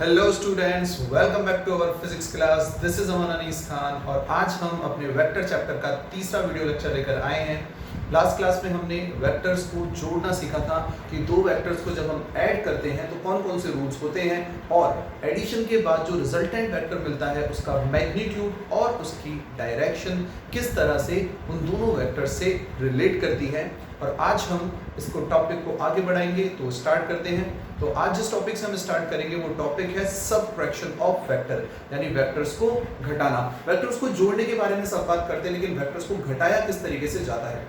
Hello students, welcome back to our physics class. This is Aman Anees Khan और आज हम अपने वेक्टर चैप्टर का तीसरा वीडियो लेक्चर लेकर आए हैं। लास्ट क्लास में हमने वेक्टर्स को जोड़ना सीखा था कि दो वेक्टर्स को जब हम ऐड करते हैं तो कौन कौन से रूल्स होते हैं और एडिशन के बाद जो रिजल्टेंट वेक्टर मिलता है उसका मैग्नीट्यूड और उसकी डायरेक्शन किस तरह से उन दोनों वेक्टर्स से रिलेट करती है। और आज हम इसको टॉपिक को आगे बढ़ाएंगे, तो स्टार्ट करते हैं। तो आज जिस टॉपिक से हम स्टार्ट करेंगे वो टॉपिक है सबट्रैक्शन ऑफ वेक्टर, यानी वेक्टर्स को घटाना। वेक्टर्स को जोड़ने के बारे में सब बात करते हैं, लेकिन वेक्टर्स को घटाया किस तरीके से जाता है।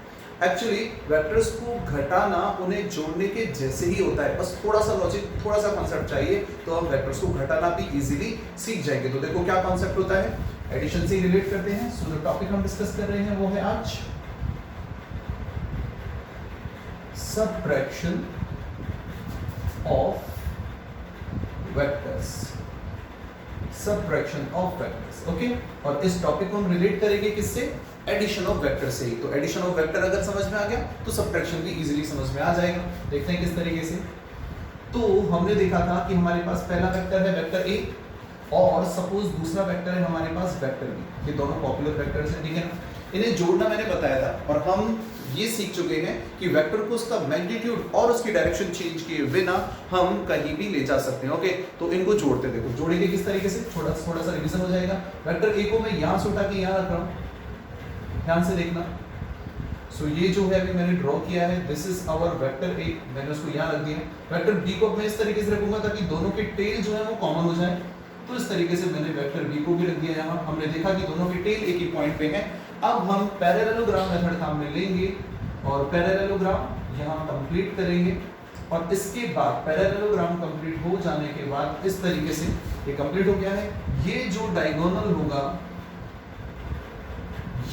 एक्चुअली वेक्टर्स को घटाना उन्हें जोड़ने के जैसे ही होता है, बस थोड़ा सा लॉजिक, थोड़ा सा कॉन्सेप्ट चाहिए तो हम वेक्टर्स को घटाना भी इजीली सीख जाएंगे। तो देखो क्या कॉन्सेप्ट होता है, एडिशन से रिलेट करते हैं। सो जो टॉपिक हम डिस्कस कर रहे हैं वो है आज subtraction of vectors, subtraction of vectors, okay. और इस टॉपिक को हम रिलेट करेंगे किससे, एडिशन ऑफ वेक्टर से ही। तो एडिशन ऑफ वेक्टर अगर समझ में आ गया तो सबट्रैक्शन भी इजीली समझ में आ जाएगा। देखते हैं किस तरीके से। तो हमने देखा था कि हमारे पास पहला वेक्टर है वेक्टर ए और सपोज दूसरा वेक्टर है हमारे पास वेक्टर बी। ये दोनों पॉपुलर वेक्टर्स हैं, ठीक है ना। इन्हें जोड़ना मैंने बताया था और हम ये सीख चुके हैं कि वेक्टर को उसका मैग्नीट्यूड और उसकी डायरेक्शन चेंज किए बिना हम कहीं भी ले जा सकते हैं, ओके। तो इनको जोड़ते देखो, जोड़ेंगे किस तरीके से, थोड़ा सा रिवीजन हो जाएगा। वेक्टर ए को मैं यहाँ से उठा के यहाँ रख रहा हूँ, ध्यान से देखना। सो ये जो है अभी मैंने ड्रॉ किया है, this is our vector A, मैंने उसको यहाँ रख दिया। वेक्टर बी को मैं इस तरीके से रखूंगा ताकि दोनों के टेल जो है वो कॉमन हो जाए। तो इस तरीके से मैंने वेक्टर बी को भी रख दिया यहाँ। हमने देखा कि दोनों के टेल एक ही पॉइंट पे हैं। अब हम पैरेललोग्राम मेथड काम में लेंगे और पैरेललोग्राम यहाँ कंप्लीट करेंगे। और इसके बाद पैरेललोग्राम कंप्लीट हो जाने के बाद इस तरीके से ये कंप्लीट हो गया है। ये जो डायगोनल होगा,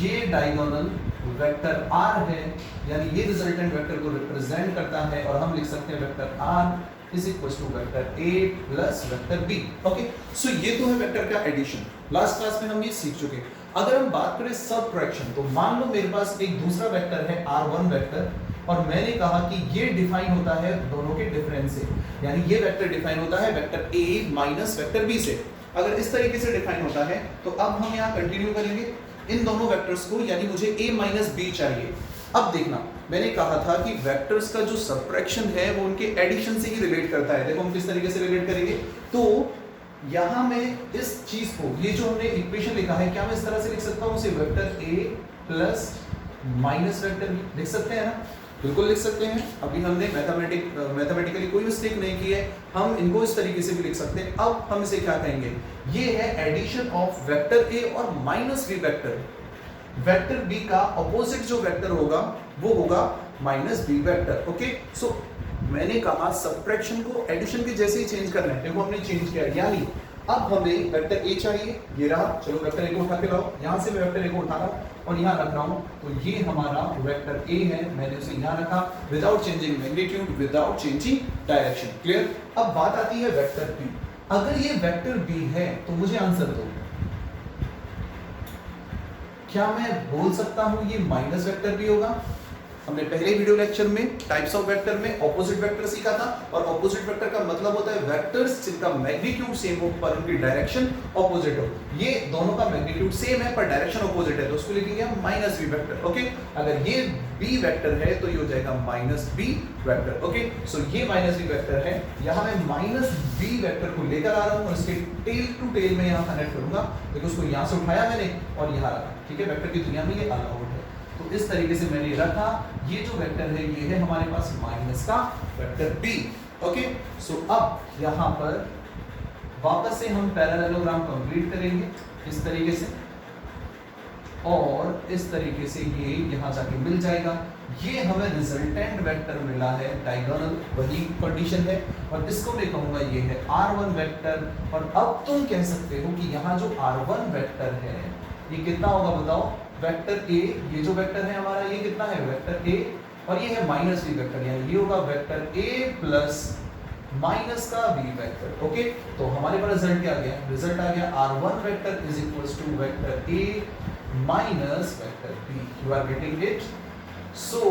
ये डायगोनल वेक्टर आर है, यानी ये रिजल्टेंट वेक्टर को रिप्रेजेंट करता है और हम लिख सकते हैं vector R is equal to vector A plus vector B, okay. So ये तो है वेक्टर का एडिशन। लास्ट क्लास में हम ये सीख चुके। अगर हम बात करें सबट्रैक्शन, तो मान लो मेरे पास एक दूसरा वेक्टर है R1 वेक्टर और मैंने कहा कि ये डिफाइन होता है दोनों के डिफरेंस से, यानी ये वेक्टर डिफाइन होता है vector A minus vector B से। अगर इस तरीके से डिफाइन होता है तो अब हम यहाँ कंटिन्यू करेंगे इन दोनों वेक्टर्स को, यानी मुझे A माइनस B चाहिए। अब देखना, मैंने कहा था कि वेक्टर्स का जो सबट्रैक्शन है वो उनके एडिशन से ही रिलेट करता है। देखो हम किस तरीके से रिलेट करेंगे। तो यहाँ मैं इस चीज को, ये जो हमने इक्वेशन लिखा है, क्या मैं इस तरह से लिख सकता हूँ उसे, vector A plus minus vector B लिख सकते हैं ना, बिल्कुल लिख सकते हैं। अभी हमने मैथमेटिकली कोई मिस्टेक नहीं की है, हम इनको इस तरीके से भी लिख सकते हैं। अब हम इसे क्या कहेंगे, ये है एडिशन ऑफ वेक्टर ए और minus B vector. Vector B का अपोजिट जो वेक्टर होगा वो होगा minus B vector, okay. So मैंने कहा सबट्रैक्शन को एडिशन के जैसे ही चेंज करना है। देखो हमने चेंज किया, यानी अब हमें वेक्टर ए चाहिए, ये रहा। चलो वेक्टर ए को उठा के लाओ, यहाँ से मैं वेक्टर ए को उठा रहा हूँ और यहाँ रख रहा हूँ। तो ये हमारा वेक्टर ए है, मैंने उसे यहाँ रखा without changing magnitude, without changing direction, clear. अब बात आती है वेक्टर बी। अगर ये वेक्टर बी है तो मुझे आंसर दो, क्या मैं बोल सकता हूं ये माइनस वेक्टर बी होगा। हमने पहले वीडियो लेक्चर में टाइप्स ऑफ वेक्टर में ऑपोजिट वेक्टर सीखा था और ऑपोजिट वेक्टर का मतलब होता है वेक्टर्स जिनका मैग्नीट्यूड सेम हो पर उनकी डायरेक्शन ऑपोजिट हो। ये दोनों का मैग्नीट्यूड सेम है पर डायरेक्शन ऑपोजिट है, तो उसको लिखेंगे हम माइनस बी वेक्टर, ओके। अगर ये बी वेक्टर है तो ये हो जाएगा minus B vector, okay. So ये माइनस बी वेक्टर है, यहाँ मैं माइनस बी वेक्टर को लेकर आ रहा हूँ और इसके टेल टू टेल में यहाँ कनेक्ट करूंगा। देखो उसको यहाँ से उठाया मैंने और यहाँ रखा, ठीक है। वेक्टर की दुनिया में ये अलाउड है, तो इस तरीके से मैंने रखा। ये जो वेक्टर है ये है हमारे पास माइनस का वेक्टर बी, ओके। सो अब यहाँ पर वापस से हम पैरेललोग्राम कंप्लीट करेंगे इस तरीके से और इस तरीके से ये यहाँ जाके मिल जाएगा। ये हमें रिजल्टेंट वेक्टर मिला है, डायगोनल वही कंडीशन है और इसको मैं कहूँगा ये है R1 वेक्टर। और अब तुम कह सकते हो कि यहाँ जो R1 वेक्टर है ये कितना होगा बताओ, वेक्टर ए, ये जो वेक्टर है हमारा ये कितना है, वेक्टर ए, और ये है माइनस बी वेक्टर, यानी ये होगा वेक्टर ए प्लस माइनस का बी वेक्टर, ओके। तो हमारे पास रिजल्ट क्या आ गया, रिजल्ट आ गया R1 vector is equals to vector A minus vector B. You are getting it. So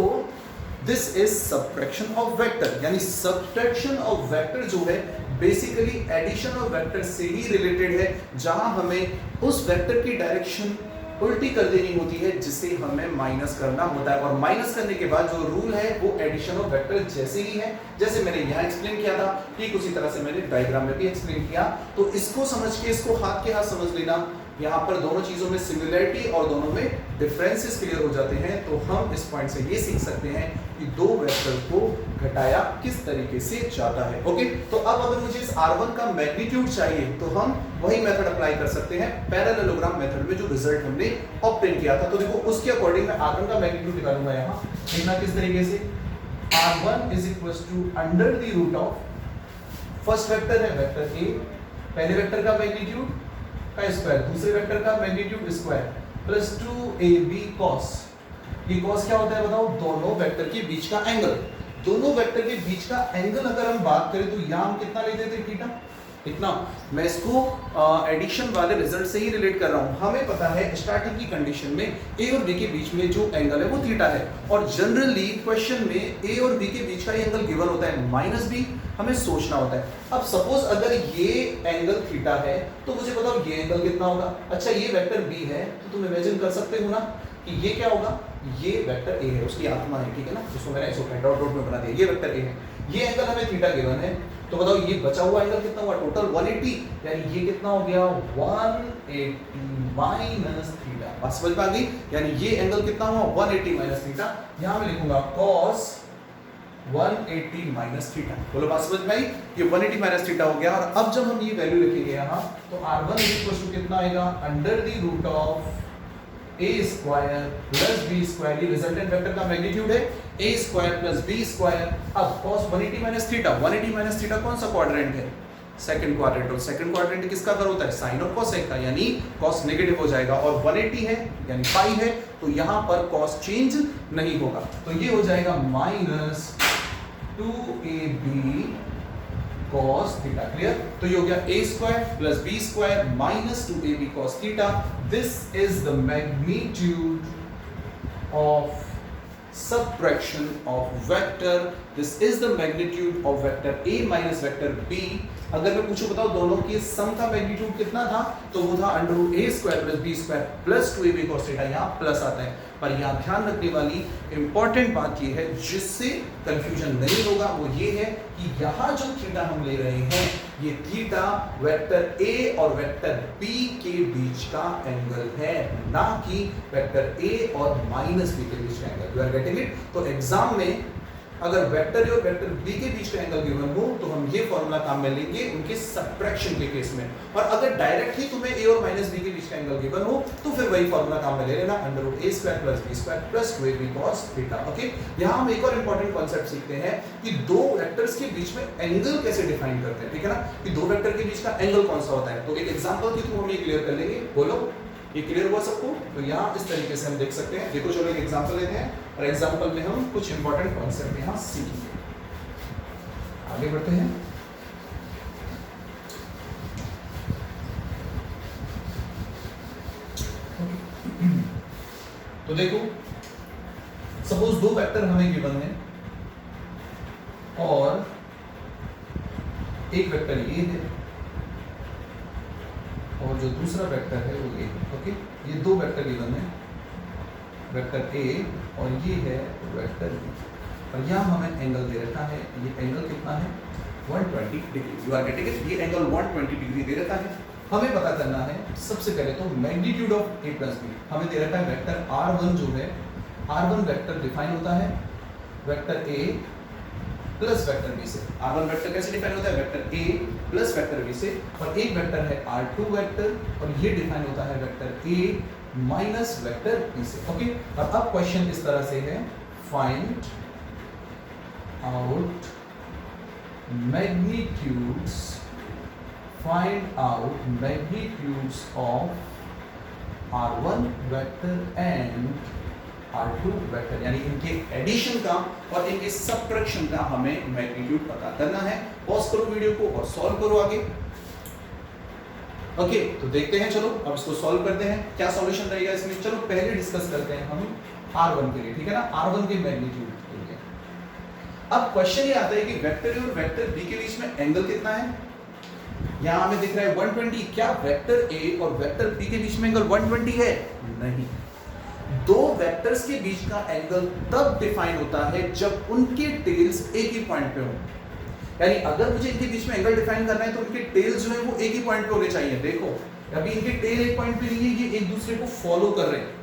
this is subtraction of vector, यानी सबट्रैक्शन ऑफ वेक्टर जो है बेसिकली एडिशन ऑफ वेक्टर से ही रिलेटेड है, जहां हमें उस वेक्टर की डायरेक्शन उल्टी कर देनी होती है जिसे हमें माइनस करना होता है, और माइनस करने के बाद जो रूल है वो एडिशन ऑफ वेक्टर जैसे ही है, जैसे मैंने यहाँ एक्सप्लेन किया था ठीक उसी तरह से मैंने डायग्राम में भी एक्सप्लेन किया। तो इसको समझ के इसको हाथ के हाथ समझ लेना, यहाँ पर दोनों चीजों में सिमिलरिटी और दोनों में डिफरेंसेस क्लियर हो जाते हैं। तो हम इस पॉइंट से ये सीख सकते हैं कि दो वेक्टर को घटाया किस तरीके से जाता है। ओके, तो अब अगर मुझे इस R1 का मैग्नीट्यूड चाहिए तो हम वही मेथड अप्लाई कर सकते हैं पैरेललोग्राम मेथड में, जो रिजल्ट हमने ऑब्टेन किया था। तो देखो उसके अकॉर्डिंग मैं R1 का मैग्नीट्यूड निकालूंगा। यहाँ देखना किस तरीके से, R1 is equal to under the root of first vector है वेक्टर A, पहले वेक्टर का मैग्नीट्यूड का स्क्वायर, दूसरे वेक्टर का magnitude square plus 2ab cos। ये cos क्या होता है बताओ, दोनों वेक्टर के बीच का एंगल। दोनों वेक्टर के बीच का एंगल अगर हम बात करें तो यहाँ हम कितना लेते थे, थीटा। इतना मैं इसको एडिशन वाले रिजल्ट से ही रिलेट कर रहा हूँ। हमें पता है स्टार्टिंग की कंडीशन में ए और बी के बीच में जो एंगल है वो थीटा है, और जनरली क्वेश्चन में ए और बी के बीच का एंगल गिवन होता है माइनस बी, हमें सोचना होता है। अब सपोज अगर ये एंगल थीटा है तो मुझे बताओ ये एंगल कितना होगा। अच्छा ये वेक्टर बी है तो तुम इमेजिन कर सकते हो ना कि ये क्या होगा, ये वेक्टर ए है, उसकी आत्मा है, ठीक है ना, जिसको मैंने ऐसे डॉट डॉट में बना दिया, ये वेक्टर ए है, ये एंगल हमें थीटा गिवन है। तो बताओ ये बचा हुआ एंगल कितना हुआ, टोटल 180, यानी ये कितना हो गया 180 माइनस थीटा। बात समझ में आ गई, यानी ये एंगल कितना हुआ 180 माइनस थीटा। यहां मैं लिखूंगा cos 180 माइनस थीटा। बोलो बात समझ में आई, ये 180 माइनस थीटा हो गया। और अब जब हम ये वैल्यू लिखेंगे यहाँ तो R1 कितना आएगा, under the root of a square plus b square, ये रिजल्टेंट वेक्टर का मैग्नीट्यूड है, a square plus b square. अब cos 180 minus theta, 180 minus theta कौन सा क्वाड्रेंट है, सेकंड क्वाड्रेंट, और सेकंड क्वाड्रेंट किसका कर होता है, साइन और कोसेक का, यानी cos नेगेटिव हो जाएगा, और 180 है यानी पाई है तो यहाँ पर cos चेंज नहीं होगा, तो ये हो जाएगा minus 2ab cos theta. Clear, तो ये हो गया a square plus b square minus 2ab cos theta. This is the magnitude of subtraction of vector, this is the magnitude of vector a minus vector b। अगर मैं पूछूं बताओ दोनों के सम का मैग्नीट्यूड कितना था, तो वो था under root a square plus b square plus 2ab cos theta, यहाँ प्लस आता है। पर यहाँ ध्यान रखने वाली इंपॉर्टेंट बात ये है जिससे कंफ्यूजन नहीं होगा, वो ये है कि यहाँ जो थीटा हम ले रहे हैं ये थीटा वेक्टर a और वेक्टर b के बीच का एंगल है, ना कि वेक्टर a और माइनस b के बीच का angle. You are getting it. तो एग्जाम में अगर वेक्टर a और वेक्टर b के बीच का एंगल गिवन हो तो हम ये फॉर्मूला काम में लेंगे उनके सबट्रैक्शन के केस में, और अगर डायरेक्ट ही तुम्हें a और माइनस b के बीच का एंगल गिवन हो तो फिर वही फॉर्मूला काम में ले लेना, under root a square plus b square plus 2ab cos theta. Okay, यहाँ हम एक और इंपॉर्टेंट कॉन्सेप्ट सीखते हैं कि दो वेक्टर्स के बीच में एंगल कैसे डिफाइन करते हैं, ठीक है ना, कि दो वेक्टर के बीच का एंगल कौन सा होता है। तो एक एग्जांपल के थ्रू हम ये क्लियर कर लेंगे। बोलो ये क्लियर हुआ सबको? तो यहाँ इस तरीके से हम देख सकते हैं। देखो चलो एक एग्जांपल लेते हैं और एग्जांपल में हम कुछ इंपॉर्टेंट कॉन्सेप्ट यहाँ सीखेंगे। आगे बढ़ते हैं। तो देखो सपोज दो वेक्टर हमें गिवन है और एक वेक्टर ये है और जो दूसरा वेक्टर है वो ये है। ओके, ये दो वेक्टर गिवन है, वेक्टर ए और ये है वेक्टर बी, और यहाँ हमें एंगल दे रखा है। ये एंगल कितना है 120 degree. You are getting it. ये एंगल 120 डिग्री दे रखा है। हमें पता करना है सबसे पहले तो magnitude of a plus B. हमें दे रखा है वेक्टर r1 जो है, r1 वेक्टर डिफाइन होता है vector a plus vector b से। r1 वेक्टर कैसे डिफाइन होता है, vector a plus vector b से, और एक वेक्टर है r2 वेक्टर और ये डिफाइन होता है vector a minus vector b से। ओके, और अब क्वेश्चन इस तरह से है, find out magnitudes, find out magnitudes of r1 vector and r2 vector, यानी इनके एडिशन का और इनके सबट्रैक्शन का हमें मैग्नीट्यूड पता करना है। पॉज करो वीडियो को और सॉल्व करो आगे। ओके, तो देखते हैं, चलो अब इसको सॉल्व करते हैं। क्या सॉल्यूशन रहेगा इसमें, चलो पहले डिस्कस करते हैं हम r1 के लिए, ठीक है ना, r1 के मैग्नीट्यूड के लिए। अब क्वेश्चन ये आता है कि वेक्टर ए और वेक्टर बी के बीच में एंगल कितना है। यहां हमें दिख रहा है 120। क्या वेक्टर ए और वेक्टर बी के बीच में एंगल 120 है? नहीं। दो वेक्टर्स के बीच का एंगल तब डिफाइन होता है जब उनके टेल्स एक ही पॉइंट पे हो। यानी अगर मुझे इनके बीच में एंगल डिफाइन करना है तो उनके टेल्स जो है वो एक ही पॉइंट पे होने चाहिए। देखो अभी इनके टेल एक पॉइंट पे नहीं है, ये एक दूसरे को फॉलो कर रहे हैं।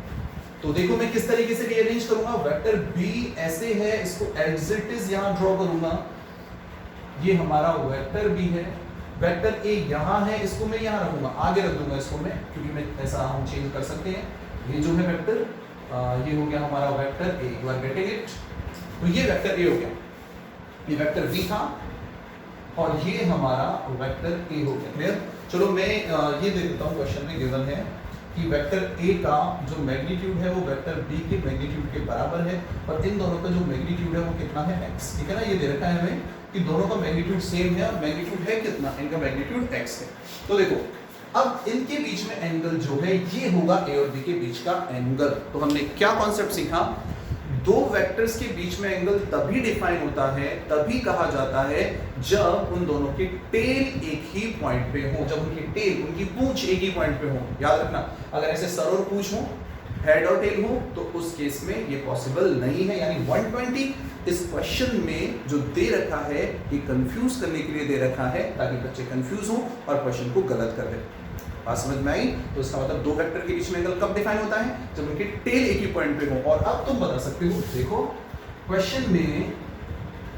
तो देखो मैं किस तरीके से रीअरेंज करूंगा। वेक्टर बी ऐसे है, इसको एज इट इज यहां ड्रॉ करूंगा। ये हमारा वेक्टर बी है। वेक्टर ए यहां है, इसको मैं यहां रखूंगा, आगे रख दूंगा इसको मैं, क्योंकि मैं ऐसा हम चेंज कर सकते हैं। ये जो है वेक्टर ये हो गया हमारा vector A. You are getting it? तो ये वेक्टर ए हो गया, ये वेक्टर बी था और ये हमारा वेक्टर ए हो गया। क्लियर? चलो मैं ये दे देता हूँ। क्वेश्चन में गिवन है कि वेक्टर ए का जो मैग्नीट्यूड है वो वेक्टर बी के मैग्नीट्यूड के बराबर है और इन दोनों का जो मैग्नीट्यूड है वो कितना है x। ठीक है ना? ये दे रखा है हमें कि दोनों का मैग्नीट्यूड सेम है और मैग्नीट्यूड है कितना, इनका मैग्नीट्यूड x है। तो देखो अब इनके बीच में एंगल जो है ये होगा ए और बी के बीच का एंगल। तो हमने क्या कॉन्सेप्ट सीखा? दो वेक्टर्स के बीच में एंगल तभी डिफाइन होता है, तभी कहा जाता है जब उन दोनों के टेल एक ही पॉइंट पे हो, जब उनकी टेल, उनकी पूंछ एक ही पॉइंट पे हो। याद रखना, अगर ऐसे सर और पूंछ हो, हेड और टेल हो, तो उस केस में ये पॉसिबल नहीं है। यानी 120 इस क्वेश्चन में जो दे रखा है ये कंफ्यूज करने के लिए दे रखा है, ताकि बच्चे कंफ्यूज हो और क्वेश्चन को गलत कर दे। बात समझ में आई? तो इसका मतलब दो वेक्टर के बीच में एंगल कब डिफाइन होता है? जब उनके टेल एक ही पॉइंट पे हो। और अब तुम बता सकते हो, देखो क्वेश्चन में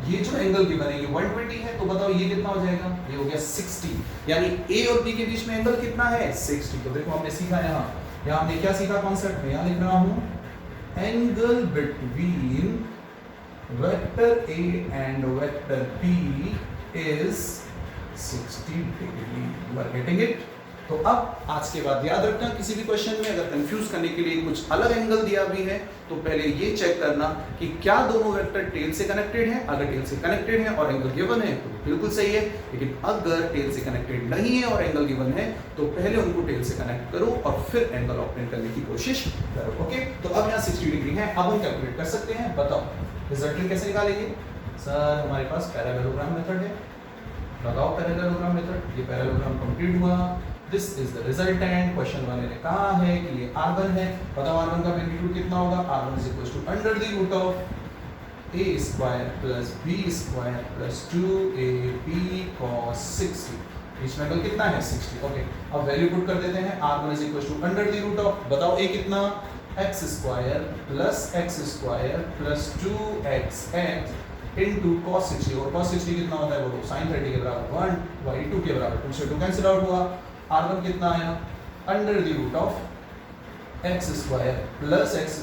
ये जो एंगल गिवन है ये 120 है, तो बताओ ये कितना हो जाएगा? ये हो गया 60। यानी ए और बी के बीच में एंगल कितना है? 60। तो देखो हमने सीखा यहाँ हमने क्या सीखा कॉन्सेप्ट में, यहाँ लिख रहा हूं angle between vector A and vector B is 60 degree. You are getting it? तो अब आज के बाद याद रखना, किसी भी क्वेश्चन में अगर कंफ्यूज करने के लिए कुछ अलग एंगल दिया भी है तो पहले ये चेक करना कि क्या दोनों वेक्टर टेल से कनेक्टेड हैं। अगर टेल से कनेक्टेड है और एंगल गिवन है तो बिल्कुल सही है, लेकिन अगर टेल से कनेक्टेड नहीं है और एंगल गिवन है तो पहले उनको टेल से कनेक्ट करो और फिर एंगल ऑब्टेन करने की कोशिश करो। ओके, तो अब यहाँ 60 डिग्री है, अब हम कैलकुलेट कर सकते हैं। बताओ रिजल्टेंट कैसे निकालेंगे? सर हमारे पास पैरेललोग्राम मेथड है, लगाओ पैरेललोग्राम मेथड। ये पैरेललोग्राम कंप्लीट हुआ, this is the resultant. Question वाले ने कहा है कि ये R1 है। बताओ R1 का मैग्नीट्यूड कितना होगा? R1 is equal to under the root of a square plus b square plus 2ab cos 60। बीच में एंगल कितना है? 60। ओके, अब वैल्यू पुट कर देते हैं। R1 is equal to under the root of, बताओ a कितना? x square plus x square plus 2xx into cos 60। और cos 60 कितना होता है? वो sin 30 के बराबर 1, y 2 के बराबर 2 से 2 कैंसिल आउट हुआ। R1 कितना आया? Under the root of x square plus x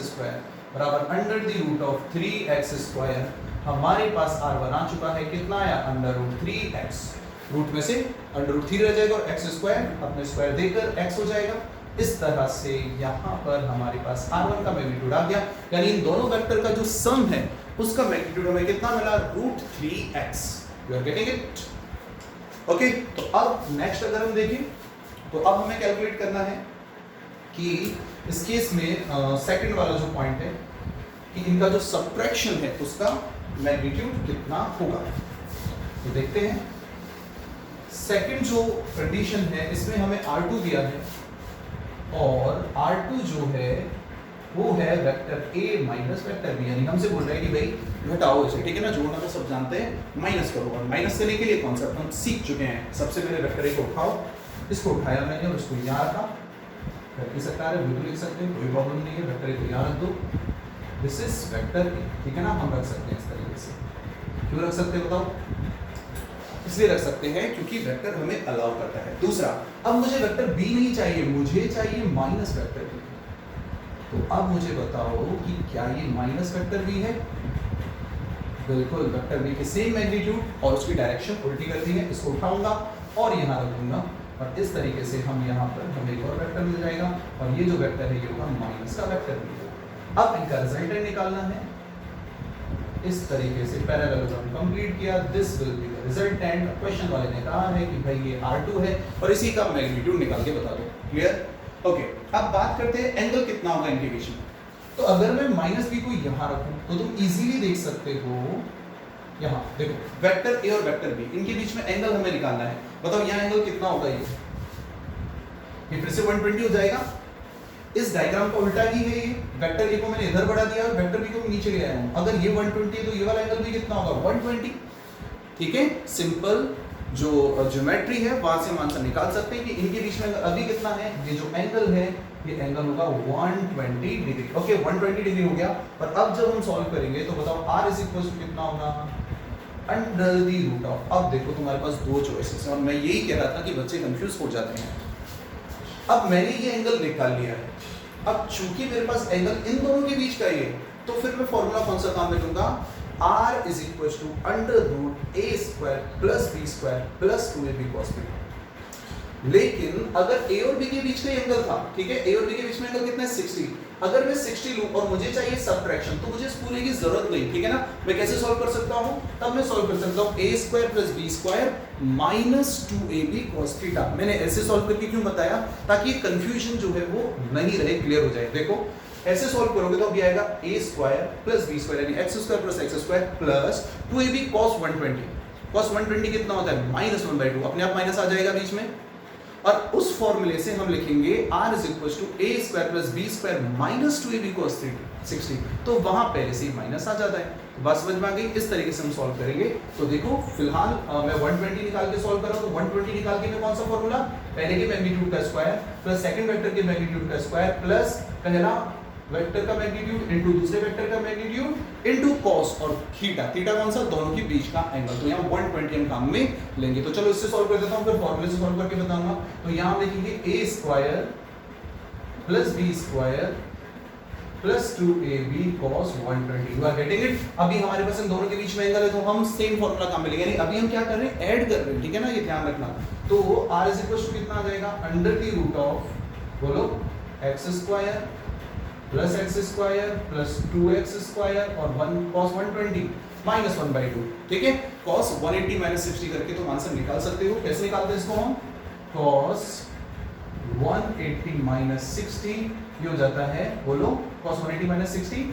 square बराबर under the root of 3x square. हमारे पास R1 आ चुका है, कितना आया? Under root 3x। रूट में से अंडर रूट 3 रह जाएगा और x स्क्वायर अपने स्क्वायर देकर x हो जाएगा। इस तरह से यहाँ पर हमारे पास R1 का मैग्नीट्यूड आ गया। यानी इन दोनों वेक्टर का जो सम है उसका मैग्नीट्यूड हमें कितना मिला? Root 3x। You are getting it? Okay, तो अब नेक्स्ट अगर हम देखें तो अब हमें कैलकुलेट करना है कि इस केस में सेकंड वाला जो पॉइंट है कि इनका जो सबट्रैक्शन है उसका मैग्नीट्यूड कितना होगा। तो देखते हैं, सेकंड जो कंडीशन है इसमें हमें R2 दिया है और R2 जो है वो है vector a minus vector b। यानी हमसे बोल रहा है कि भाई घटाओ इसे, ठीक है ना? जोड़ना तो सब जानते हैं, माइनस करो। और माइनस करने के लिए कॉन्सेप्ट हम सीख चुके हैं। सबसे पहले वेक्टर a को उठाओ, इसको उठाया मैंने और इसको यहाँ रखा। कर भी सकता है, बिल्कुल लिख सकते हैं, कोई प्रॉब्लम नहीं है। वेक्टर a को यहाँ रख दो, दिस इज वेक्टर a, ठीक है ना? हम रख सकते हैं इस तरीके से। क्यों रख सकते हैं बताओ? इसलिए रख सकते हैं क्योंकि वेक्टर हमें अलाउ करता है। दूसरा, अब मुझे वेक्टर b नहीं चाहिए, मुझे चाहिए माइनस वेक्टर b। तो अब मुझे बताओ कि क्या ये माइनस वेक्टर b है? बिल्कुल, वेक्टर b के सेम मैग्नीट्यूड और उसकी डायरेक्शन उल्टी कर दी है। इसको उठाऊंगा और यहाँ रखूंगा और इस तरीके से हम यहाँ पर हमें एक और वेक्टर मिल जाएगा और ये जो वेक्टर है ये होगा माइनस का वेक्टर b। अब इनका रिजल्टेंट निकालना है। इस तरीके से पैरेललोग्राम कंप्लीट किया, this will be the resultant. Question वाले ने कहा है कि भाई ये R2 है और इसी का मैग्नीट्यूड निकाल के बता दो। क्लियर? ओके, अब बात करते हैं एंगल कितना होगा इनके बीच में। तो अगर मैं माइनस बी को यहां रखूं तो तुम इजीली देख सकते हो, यहां देखो वेक्टर ए और वेक्टर बी, इनके बीच में एंगल हमें निकालना है। बताओ यहां एंगल कितना होगा, ये फिर से 120 हो जाएगा। इस डायग्राम का उल्टा ही है, ये वेक्टर ए को मैंने इधर बढ़ा दिया और वेक्टर बी को नीचे ले आया हूं। अगर ये 120 है तो ये वाला एंगल भी कितना होगा, 120। ठीक है, सिंपल जो ज्योमेट्री है वहां से हम आंसर निकाल सकते हैं कि इनके बीच में अभी कितना है, ये जो एंगल है ये एंगल होगा 120 डिग्री। ओके 120 डिग्री हो गया। और अब जब हम सॉल्व करेंगे तो बताओ r इज इक्वल टू कितना होगा, अंडर दी रूट ऑफ। अब देखो तुम्हारे पास दो चॉइसेस है और मैं यही कह रहा था कि बच्चे कंफ्यूज हो जाते हैं। अब मैंने ये एंगल निकाल लिया है, अब चूंकि मेरे पास एंगल इन दोनों के बीच का ही है तो फिर मैं फॉर्मूला कौन सा काम में लूंगा, r is equal to under root a square plus b square plus 2ab cos b। लेकिन अगर a और b के बीच का एंगल था, ठीक है, a और b के बीच में एंगल कितना है 60, अगर मैं 60 लूं और मुझे चाहिए सबट्रैक्शन तो मुझे इस पूरे की जरूरत नहीं, ठीक है ना। मैं कैसे सॉल्व कर सकता हूं, तब मैं सॉल्व कर सकता हूं a square plus b square minus 2ab cos theta. मैंने ऐसे सॉल्व करके क्यों बताया, ताकि कंफ्यूजन जो है वो नहीं रहे, क्लियर हो जाए। देखो ऐसे सॉल्व करोगे तो अभी आएगा a square plus b square यानी x square plus x square plus 2ab cos 120। cos 120 कितना होता है, -1/2, अपने आप माइनस आ जाएगा बीच में। और उस फॉर्मूले से हम लिखेंगे r is equal to a square plus b square minus 2ab cos 60। तो वहां पहले से ही माइनस आ जाता है। बात समझ में आ गई, इस तरीके से हम सॉल्व करेंगे। तो देखो फिलहाल मैं 120 निकाल के सॉल्व कर रहा हूं, तो 120 निकाल के मैं कौन सा फॉर्मूला, पहले के मैग्नीट्यूड का स्क्वायर प्लस सेकंड वेक्टर के मैग्नीट्यूड का स्क्वायर प्लस पहला वेक्टर का मैग्नीट्यूड इनटू दूसरे वेक्टर का मैग्नीट्यूड इनटू cos और थीटा, थीटा कौन सा, दोनों के बीच का एंगल। तो यहां 120 हम काम में लेंगे। तो चलो इससे सॉल्व कर देता हूं, फिर फार्मूले से सॉल्व करके बताऊंगा। तो यहां हम लिखेंगे a square plus b square plus 2ab cos 120। You are getting it. अभी हमारे पास इन दोनों के बीच में एंगल है तो हम सेम फार्मूला काम में लेंगे। यानी अभी हम क्या कर रहे हैं, ऐड कर रहे हैं, ठीक है ना, ये ध्यान रखना। तो r इज इक्वल टू कितना आ जाएगा, अंडर द रूट ऑफ, बोलो, x square plus x square plus 2x square और 1 cos 120 माइनस 1/2। ठीक है, cos 180 माइनस 60 करके तुम आंसर निकाल सकते हो। कैसे निकालते हैं इसको हम, cos 180 माइनस 60 ये हो जाता है, बोलो, cos 180 माइनस 60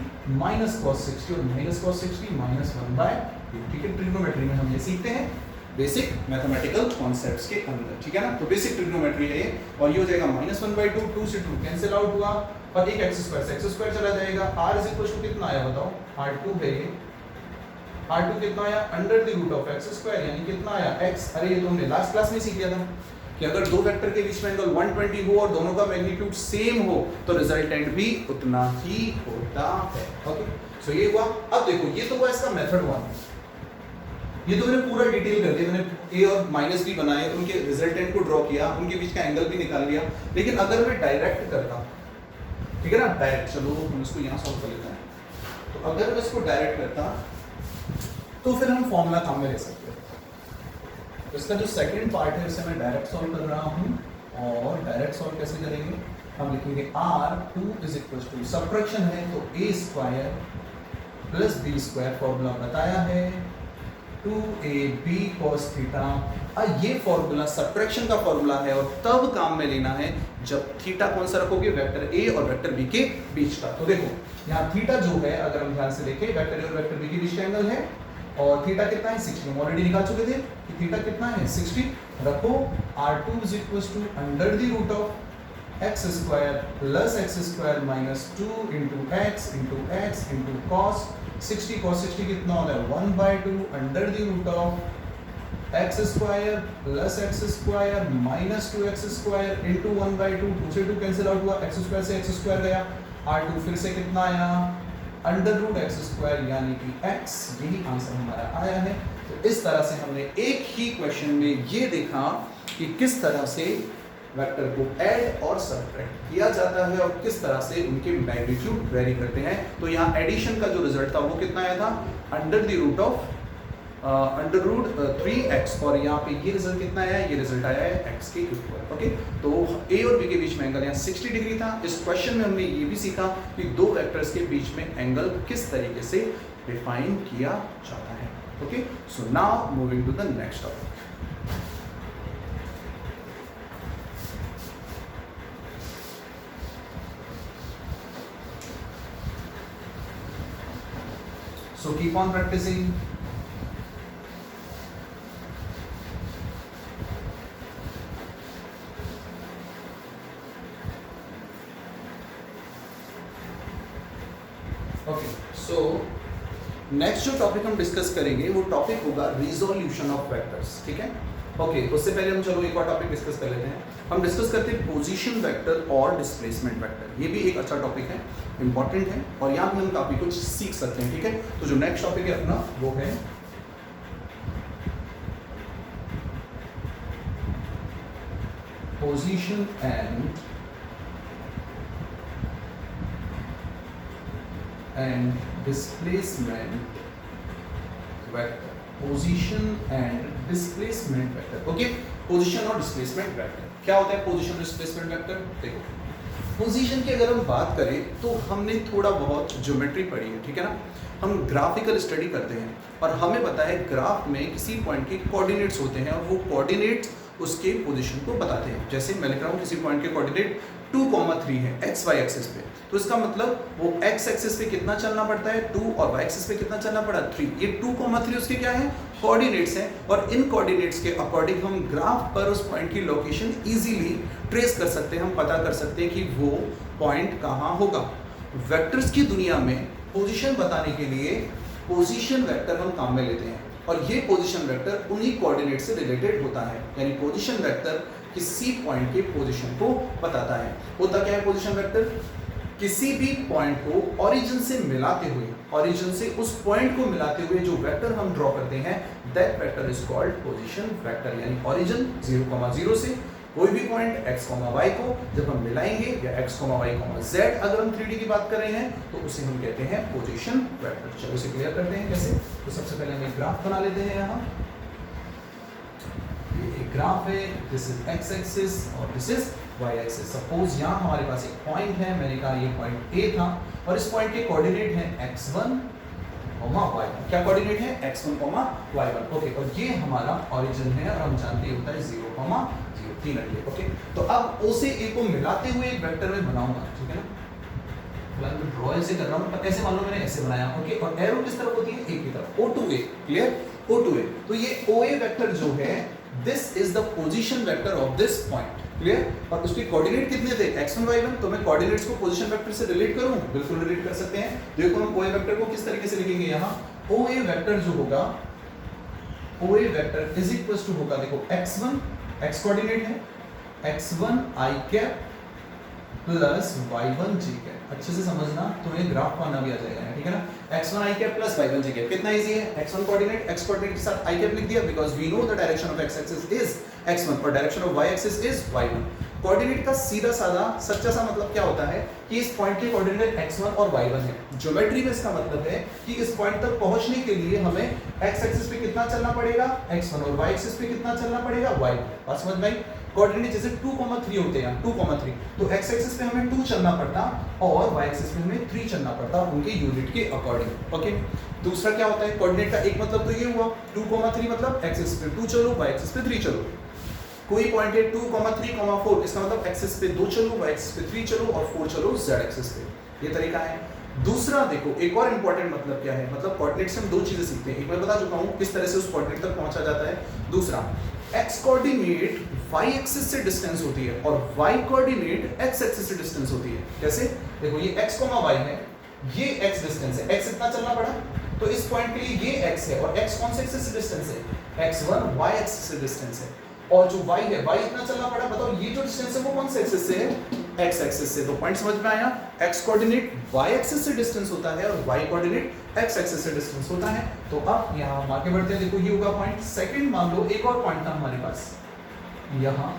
माइनस cos 60 और माइनस cos 60 माइनस 1/2। ठीक है, ट्रिग्नोमेट्री में हम ये सीखते हैं बेसिक मैथमेटिकल कॉन्सेप्ट्स के अंदर, ठीक है ना। तो बेसिक ट्रिग्नोमेट्री है ये, और ये हो जाएगा माइनस 1/2, 2 से 2 कैंसिल आउट हुआ और एक x स्क्वायर से x स्क्वायर चला जाएगा। r इज इक्वल टू कितना आया बताओ, r2 है ये, r2 कितना आया, under the root of x square यानी कितना आया x। अरे ये तो हमने लास्ट क्लास में सीख लिया था कि अगर दो वेक्टर के बीच में एंगल 120 हो और दोनों का मैग्नीट्यूड सेम हो तो रिजल्टेंट भी उतना ही होता है। ओके, सो ये हुआ। अब देखो ये तो हुआ इसका मेथड 1, ये तो मैंने पूरा डिटेल कर दिया, मैंने a और माइनस b बनाए, उनके रिजल्टेंट को ड्रॉ किया, उनके बीच का एंगल भी निकाल लिया। लेकिन अगर मैं डायरेक्ट करता, ठीक है ना, डायरेक्ट, चलो हम इसको यहाँ सॉल्व कर लेते हैं। तो अगर मैं इसको डायरेक्ट करता तो फिर हम फॉर्मूला काम में ले सकते हैं। तो इसका जो सेकंड पार्ट है इसे मैं डायरेक्ट सॉल्व कर रहा हूँ, और डायरेक्ट सॉल्व कैसे करेंगे, हम लिखेंगे r2 is equal to, subtraction है तो a square plus b square, formula बताया है 2ab cos थीटा। ये फॉर्मूला सबट्रैक्शन का फॉर्मूला है और तब काम में लेना है जब थीटा कौन सा रखोगे, वेक्टर a और वेक्टर b के बीच का। तो देखो यहाँ थीटा जो है, अगर हम ध्यान से देखें, वेक्टर a और वेक्टर b के बीच का एंगल है, और थीटा कितना है 60। हम ऑलरेडी निकाल चुके थे कि थीटा कितना है 60। रखो r2 is equal to under the root of x square plus x square minus 2 into x into cos 60। cos 60 कितना होता है 1/2 under the root of x square plus x square minus 2x square into 1/2, 2 से 2 cancel out हुआ, x square से x square गया, r2 फिर से कितना आया, अंडर रूट x स्क्वायर यानी कि x। यही आंसर हमारा आया है। तो इस तरह से हमने एक ही क्वेश्चन में ये देखा कि किस तरह से वेक्टर को ऐड और सबट्रैक्ट किया जाता है और किस तरह से उनके मैग्नीट्यूड वेरी करते हैं। तो यहाँ एडिशन का जो रिजल्ट था वो कितना आया था, under the root of under root 3x, और यहाँ पे ये रिजल्ट कितना आया है, ये रिजल्ट आया है x के इक्वल। ओके, तो a और b के बीच में एंगल यहाँ 60 डिग्री था। इस क्वेश्चन में हमने ये भी सीखा कि दो वेक्टर्स के बीच में एंगल किस तरीके से डिफाइन किया जाता है। Okay, so now moving to the next topic. So keep on practicing. Okay, so next जो टॉपिक हम डिस्कस करेंगे वो टॉपिक होगा रिजोल्यूशन ऑफ वेक्टर्स, ठीक है। ओके, उससे पहले हम चलो एक और टॉपिक डिस्कस कर लेते हैं। हम डिस्कस करते हैं पोजीशन वेक्टर और डिस्प्लेसमेंट वेक्टर। ये भी एक अच्छा टॉपिक है, इंपॉर्टेंट है और यहाँ भी हम काफी कुछ सीख सकते हैं, ठीक है। तो जो नेक्स्ट टॉपिक है अपना वो है position and displacement vector. Position and displacement vector. Okay, position और डिस्प्लेसमेंट वेक्टर क्या होता है? पोजीशन डिस्प्लेसमेंट वेक्टर, देखो पोजीशन की अगर हम बात करें तो हमने थोड़ा बहुत ज्योमेट्री पढ़ी है, ठीक है ना। हम ग्राफिकल स्टडी करते हैं और हमें पता है ग्राफ में किसी पॉइंट के कोऑर्डिनेट्स होते हैं और वो कोऑर्डिनेट्स उसके पोजीशन को बताते हैं। जैसे मैं लिख रहा हूँ किसी पॉइंट के कोऑर्डिनेट 2,3 है एक्स वाई एक्सिस पे, तो इसका मतलब वो एक्स एक्सिस पे कितना चलना पड़ता है 2 और वाई एक्सिस पे कितना चलना पड़ा 3। ये 2,3 उसके क्या है? कोऑर्डिनेट्स हैं और इन कोऑर्डिनेट्स के अकॉर्डिंग हम ग्राफ पर उस पॉइंट की लोकेशन इजीली ट्रेस कर सकते हैं, हम पता कर सकते हैं कि वो पॉइंट कहाँ होगा। वेक्टर्स की दुनिया में पोजीशन बताने के लिए पोजीशन वेक्टर हम काम में लेते हैं और ये पोजीशन वेक्टर उन्हीं कोऑर्डिनेट से रिलेटेड होता है, यानी पोजीशन वेक्टर किसी पॉइंट के पोजीशन को बताता है। होता क्या है पोजीशन वेक्टर? किसी भी पॉइंट को ओरिजिन से मिलाते हुए, ओरिजिन से उस पॉइंट को मिलाते हुए जो वेक्टर हम ड्रॉ करते हैं, that vector is called position vector. यानी ओरिजिन 0,0 से कोई भी पॉइंट x, y को जब हम मिलाएंगे या x, y, z अगर हम 3D की बात कर रहे हैं तो उसे हम कहते हैं पोजीशन वेक्टर। चलो इसे क्लियर करते हैं कैसे। तो सबसे पहले हम एक ग्राफ बना लेते हैं। यहाँ ये एक ग्राफ है, दिस इज x एक्सिस और this is y axis. Suppose यहाँ हमारे पास एक पॉइंट है, मैंने कहा ये पॉइंट A था और इस पॉइंट के कोऑर्डिनेट है x1, y1। क्या कोऑर्डिनेट है? x1, y1। ओके, और ये हमारा ओरिजिन है और हम जानते हैं होता है 0,0 3 अगले। ओके, तो अब O से A को मिलाते हुए एक वेक्टर में बनाऊंगा, ठीक है ना। फिलहाल मैं ड्रॉ ऐसे कर रहा हूँ, पर ऐसे मान लो मैंने ऐसे बनाया। ओके, और एरो किस तरफ होती है? एक की तरफ, O to A। Clear? O to A। तो ये OA वेक्टर जो है, this is the position vector of this point. Clear? और उसके कोऑर्डिनेट कितने थे? x1, y1। तो मैं कोऑर्डिनेट्स को पोजीशन वेक्टर से रिलेट करूं? बिल्कुल रिलेट कर सकते हैं। देखो हम OA वेक्टर को किस तरीके से लिखेंगे। यहाँ OA वेक्टर जो होगा, OA vector is equals to होगा, देखो x1 x कोऑर्डिनेट है, x1 i cap plus y1 j cap. अच्छे से समझना, तुम्हें ग्राफ पाना भी आ जाएगा, ठीक है ना। x1 i cap plus y1 j cap कितना इजी है। x1 कोऑर्डिनेट, x कोऑर्डिनेट के साथ i कैप लिख दिया because we know the direction of x axis is x1 और direction of y axis is y1। Coordinate का सीधा साधा सच्चा सा मतलब क्या होता है कि इस पॉइंट के कोऑर्डिनेट x1 और y1 है। ज्योमेट्री में इसका मतलब है कि इस पॉइंट तक पहुंचने के लिए हमें x एक्सिस पे कितना चलना पड़ेगा x1 और y एक्सिस पे कितना चलना पड़ेगा y1। बात समझ में आई? कोऑर्डिनेट जैसे 2,3 होते हैं, 2,3, तो x एक्सिस पे हमें 2 चलना पड़ता और y एक्सिस पे हमें 3 चलना पड़ता उनके यूनिट के अकॉर्डिंग। ओके, दूसरा क्या होता है? कोऑर्डिनेट का एक मतलब तो ये हुआ 2,3 मतलब x एक्सिस पे 2 चलो, y एक्सिस पे 3 चलो। कोई पॉइंट है 2,3, 4, इसका मतलब एक्सिस पे 2 चलो, y एक्सिस पे 3 चलो और 4 चलो z एक्सिस पे। ये तरीका है। दूसरा देखो, एक और इंपॉर्टेंट मतलब क्या है, मतलब कोऑर्डिनेट से हम दो चीजें सीखते हैं। एक मैं बता चुका हूं किस तरह से उस कोऑर्डिनेट तक पहुंचा जाता है। दूसरा, x कोऑर्डिनेट y एक्सिस से डिस्टेंस होती है और y कोऑर्डिनेट x एक्सिस से डिस्टेंस होती है। कैसे? देखो ये x, y है, ये x डिस्टेंस है, x इतना चलना पड़ा, तो इस पॉइंट के लिए ये x है और x कौन से एक्सिस से डिस्टेंस है? x1 y एक्सिस से डिस्टेंस है और जो y है, y इतना चलना पड़ा। बताओ ये जो डिस्टेंस है वो कौन से एक्सिस से है? x एक्सिस से। तो पॉइंट समझ में आया? x कोऑर्डिनेट y एक्सिस से डिस्टेंस होता है और y कोऑर्डिनेट x एक्सिस से डिस्टेंस होता है। तो अब यहाँ हम आगे बढ़ते हैं। देखो ये होगा पॉइंट। सेकंड मान लो एक और पॉइंट था हमारे पास, यहाँ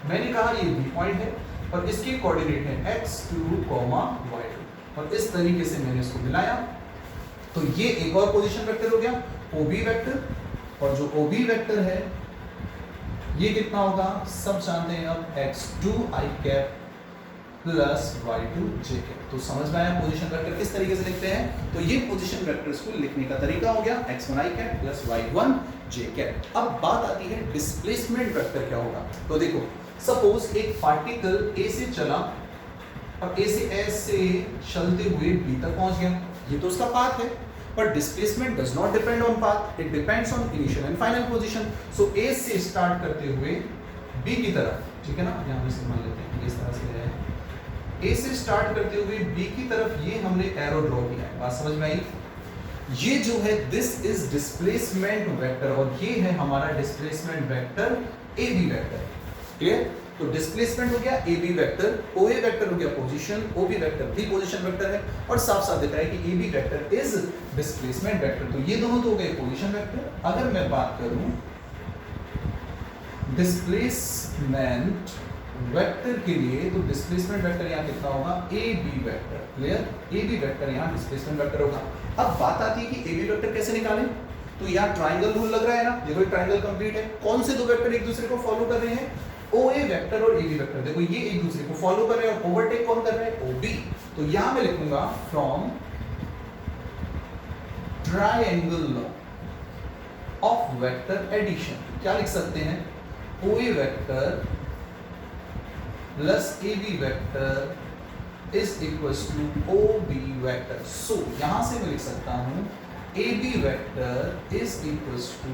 मैंने कहा ये B पॉइंट है और इसके कोऑर्डिनेट है x2, y2 और इस तरीके से मैंने इसको मिलाया तो ये एक और पोजीशन वेक्टर हो गया OB वेक्टर। और जो OB वेक्टर है ये कितना होगा? सब जानते हैं अब, x2 i cap plus y2 j cap. तो समझ में आया पोजीशन वेक्टर किस तरीके से लिखते हैं। तो ये पोजीशन वेक्टर्स को लिखने का तरीका हो गया x1 i cap plus y1 j cap. अब बात आती है डिस्प्लेसमेंट वेक्टर क्या होगा। तो देखो सपोज एक पार्टिकल A से चला और A से ऐसे चलते हुए B तक पहुंच गया, ये तो उसका पाथ है। but displacement does not depend on path, it depends on initial and final position. So A से स्टार्ट करते हुए B की तरफ, ठीक है ना, यहाँ पे मान लेते हैं इस तरह से है, A से स्टार्ट करते हुए B की तरफ ये हमने एरो ड्रॉ किया है, बात समझ में आई? ये जो है दिस इज डिस्प्लेसमेंट वेक्टर और ये है हमारा displacement vector AB vector, clear? तो डिस्प्लेसमेंट हो गया AB वेक्टर, OA वेक्टर हो गया पोजीशन, OB वेक्टर भी पोजीशन वेक्टर है और साफ साफ दिख रहा है कि AB vector is displacement vector. तो ये दोनों तो हो गए पोजीशन वेक्टर। अगर मैं बात करूं डिस्प्लेसमेंट वेक्टर के लिए तो डिस्प्लेसमेंट वेक्टर यहाँ कितना होगा? AB vector, clear? AB vector यहाँ डिस्प्लेसमेंट वेक्टर होगा। अब बात आती है कि AB वेक्टर कैसे निकालें? तो यहाँ ट्राइंगल रूल लग रहा है ना, देखो ट्राइंगल कंप्लीट है। कौन से दो वेक्टर एक दूसरे को फॉलो कर रहे हैं? OA वेक्टर और AB वेक्टर। देखो ये एक दूसरे को फॉलो कर रहे हैं और ओवरटेक कौन कर रहा है? OB। तो यहां मैं लिखूंगा from triangle law of vector addition, क्या लिख सकते हैं? OA vector plus AB vector is equals to OB vector. सो यहां से मैं लिख सकता हूं AB vector is equals to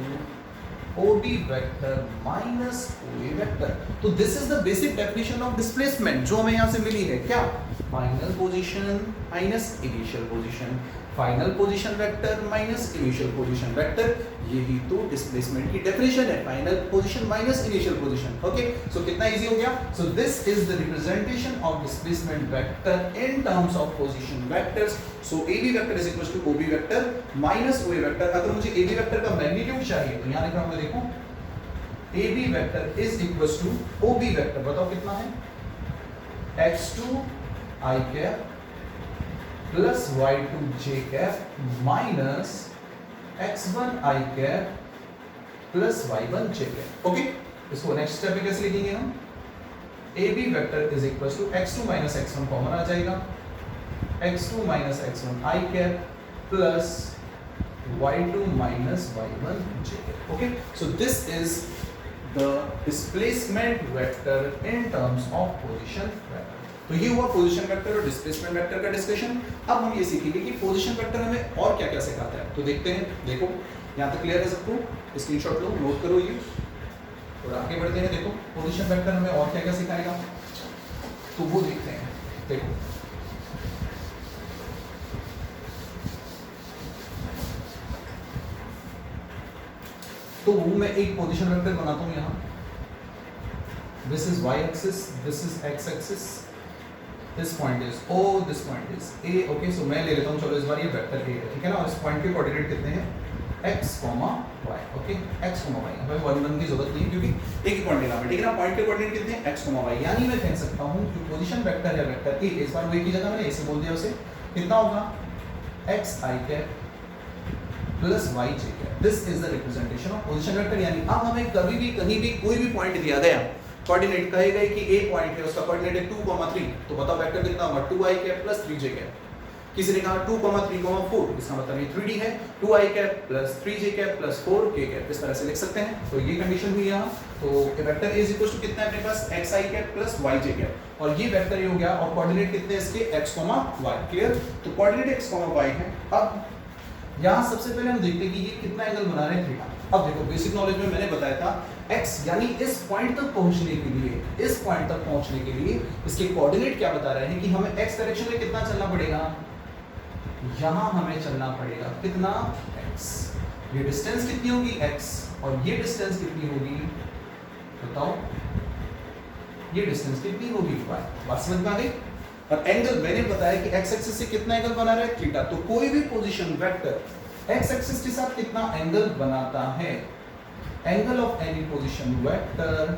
OB vector minus OA vector. तो this is the basic definition of displacement जो हमें यहां से मिली है, क्या? Final position minus initial position, final position vector minus initial position vector, यही तो डिस्प्लेसमेंट की डेफिनेशन है, final position minus initial position. Okay, so कितना इजी हो गया? So this is the representation of displacement vector in terms of position vectors. So AB vector is equal to OB vector minus OA vector. अगर मुझे AB vector का magnitude चाहिए तो यहां लिख रहा हूं मैं, देखो AB vector is equal to OB vector, बताओ कितना है? x2 i cap plus y2 j cap minus x1 i cap plus y1 j cap. Okay, इसको नेक्स्ट स्टेप में कैसे लिखेंगे हम? AB vector is equal to x2 minus x1 common आ जाएगा, x2 minus x1 i cap plus y2 minus y1 j cap. Okay, so this is the displacement vector in terms of position vector. तो ये हुआ position vector और displacement vector का discussion. अब हम ये सीखेंगे कि पोजीशन वेक्टर हमें और क्या क्या सिखाता है। तो देखते हैं, देखो यहाँ तक क्लियर है सबको? स्क्रीनशॉट लो, नोट करो ये, थोड़ा आगे बढ़ते हैं। देखो पोजीशन वेक्टर हमें और क्या क्या सिखाएगा, तो वो देखते हैं। देखो तो मैं एक पोजीशन वेक्टर बनाता हूं यहाँ, this is y axis, this is x axis, this point is O, this point is A। Okay, so मैं ले लेता हूं, चलो इस बार ये वेक्टर A है, ठीक है ना, और इस पॉइंट के कोऑर्डिनेट कितने हैं? x, y। Okay, x, y। हमें 1 की जरूरत नहीं क्योंकि एक ही पॉइंट लेना है, ठीक है ना। पॉइंट के कोऑर्डिनेट कितने हैं? x, y। यानी मैं कह सकता हूं कि पोजीशन वेक्टर है वेक्टर A, इस बार वो एक ही जगह मैंने A से बोल दिया, उसे कितना होगा? x i cap plus y j cap. This is the representation of position vector. यानी अब हमें कभी भी कहीं भी कोई भी पॉइंट दिया गया, कोऑर्डिनेट कहेगा कि A पॉइंट है, उसका कोऑर्डिनेट है 2, 3, तो बताओ वेक्टर कितना होगा? 2i cap plus 3j cap. किसी ने कहा 2, 3, 4, इसका मतलब ये 3D है, 2i cap plus 3j cap plus 4k cap, इस तरह से लिख सकते हैं। तो ये कंडीशन हुई यहाँ। तो वेक्टर A इक्वल टू कितना है अपने पास? xi cap plus yj cap, और ये वेक्टर ये हो गया, और कोऑर्डिनेट कितने हैं इसके? x, y। क्लियर? तो कोऑर्डिनेट x, y है। अब यहाँ सबसे पहले हम देखते हैं कि ये कितना एंगल बना रहे हैं? थीटा। अब देखो बेसिक नॉलेज में मैंने बताया था x यानी इस पॉइंट तक पहुंचने के लिए, इस पॉइंट तक पहुंचने के लिए इसके कोऑर्डिनेट क्या बता रहे हैं कि हमें x डायरेक्शन में कितना चलना पड़ेगा? यहां हमें चलना पड़ेगा कितना? x। ये डिस्टेंस कितनी होगी? x, और ये डिस्टेंस कितनी होगी बताओ? ये डिस्टेंस कितनी होगी? y। बात समझ में आ गई? और एंगल मैंने बताया कि x एक्सिस से कितना एंगल बना रहा है? थीटा। तो कोई भी पोजीशन वेक्टर x एक्सिस के साथ कितना एंगल बनाता है? Angle of any position vector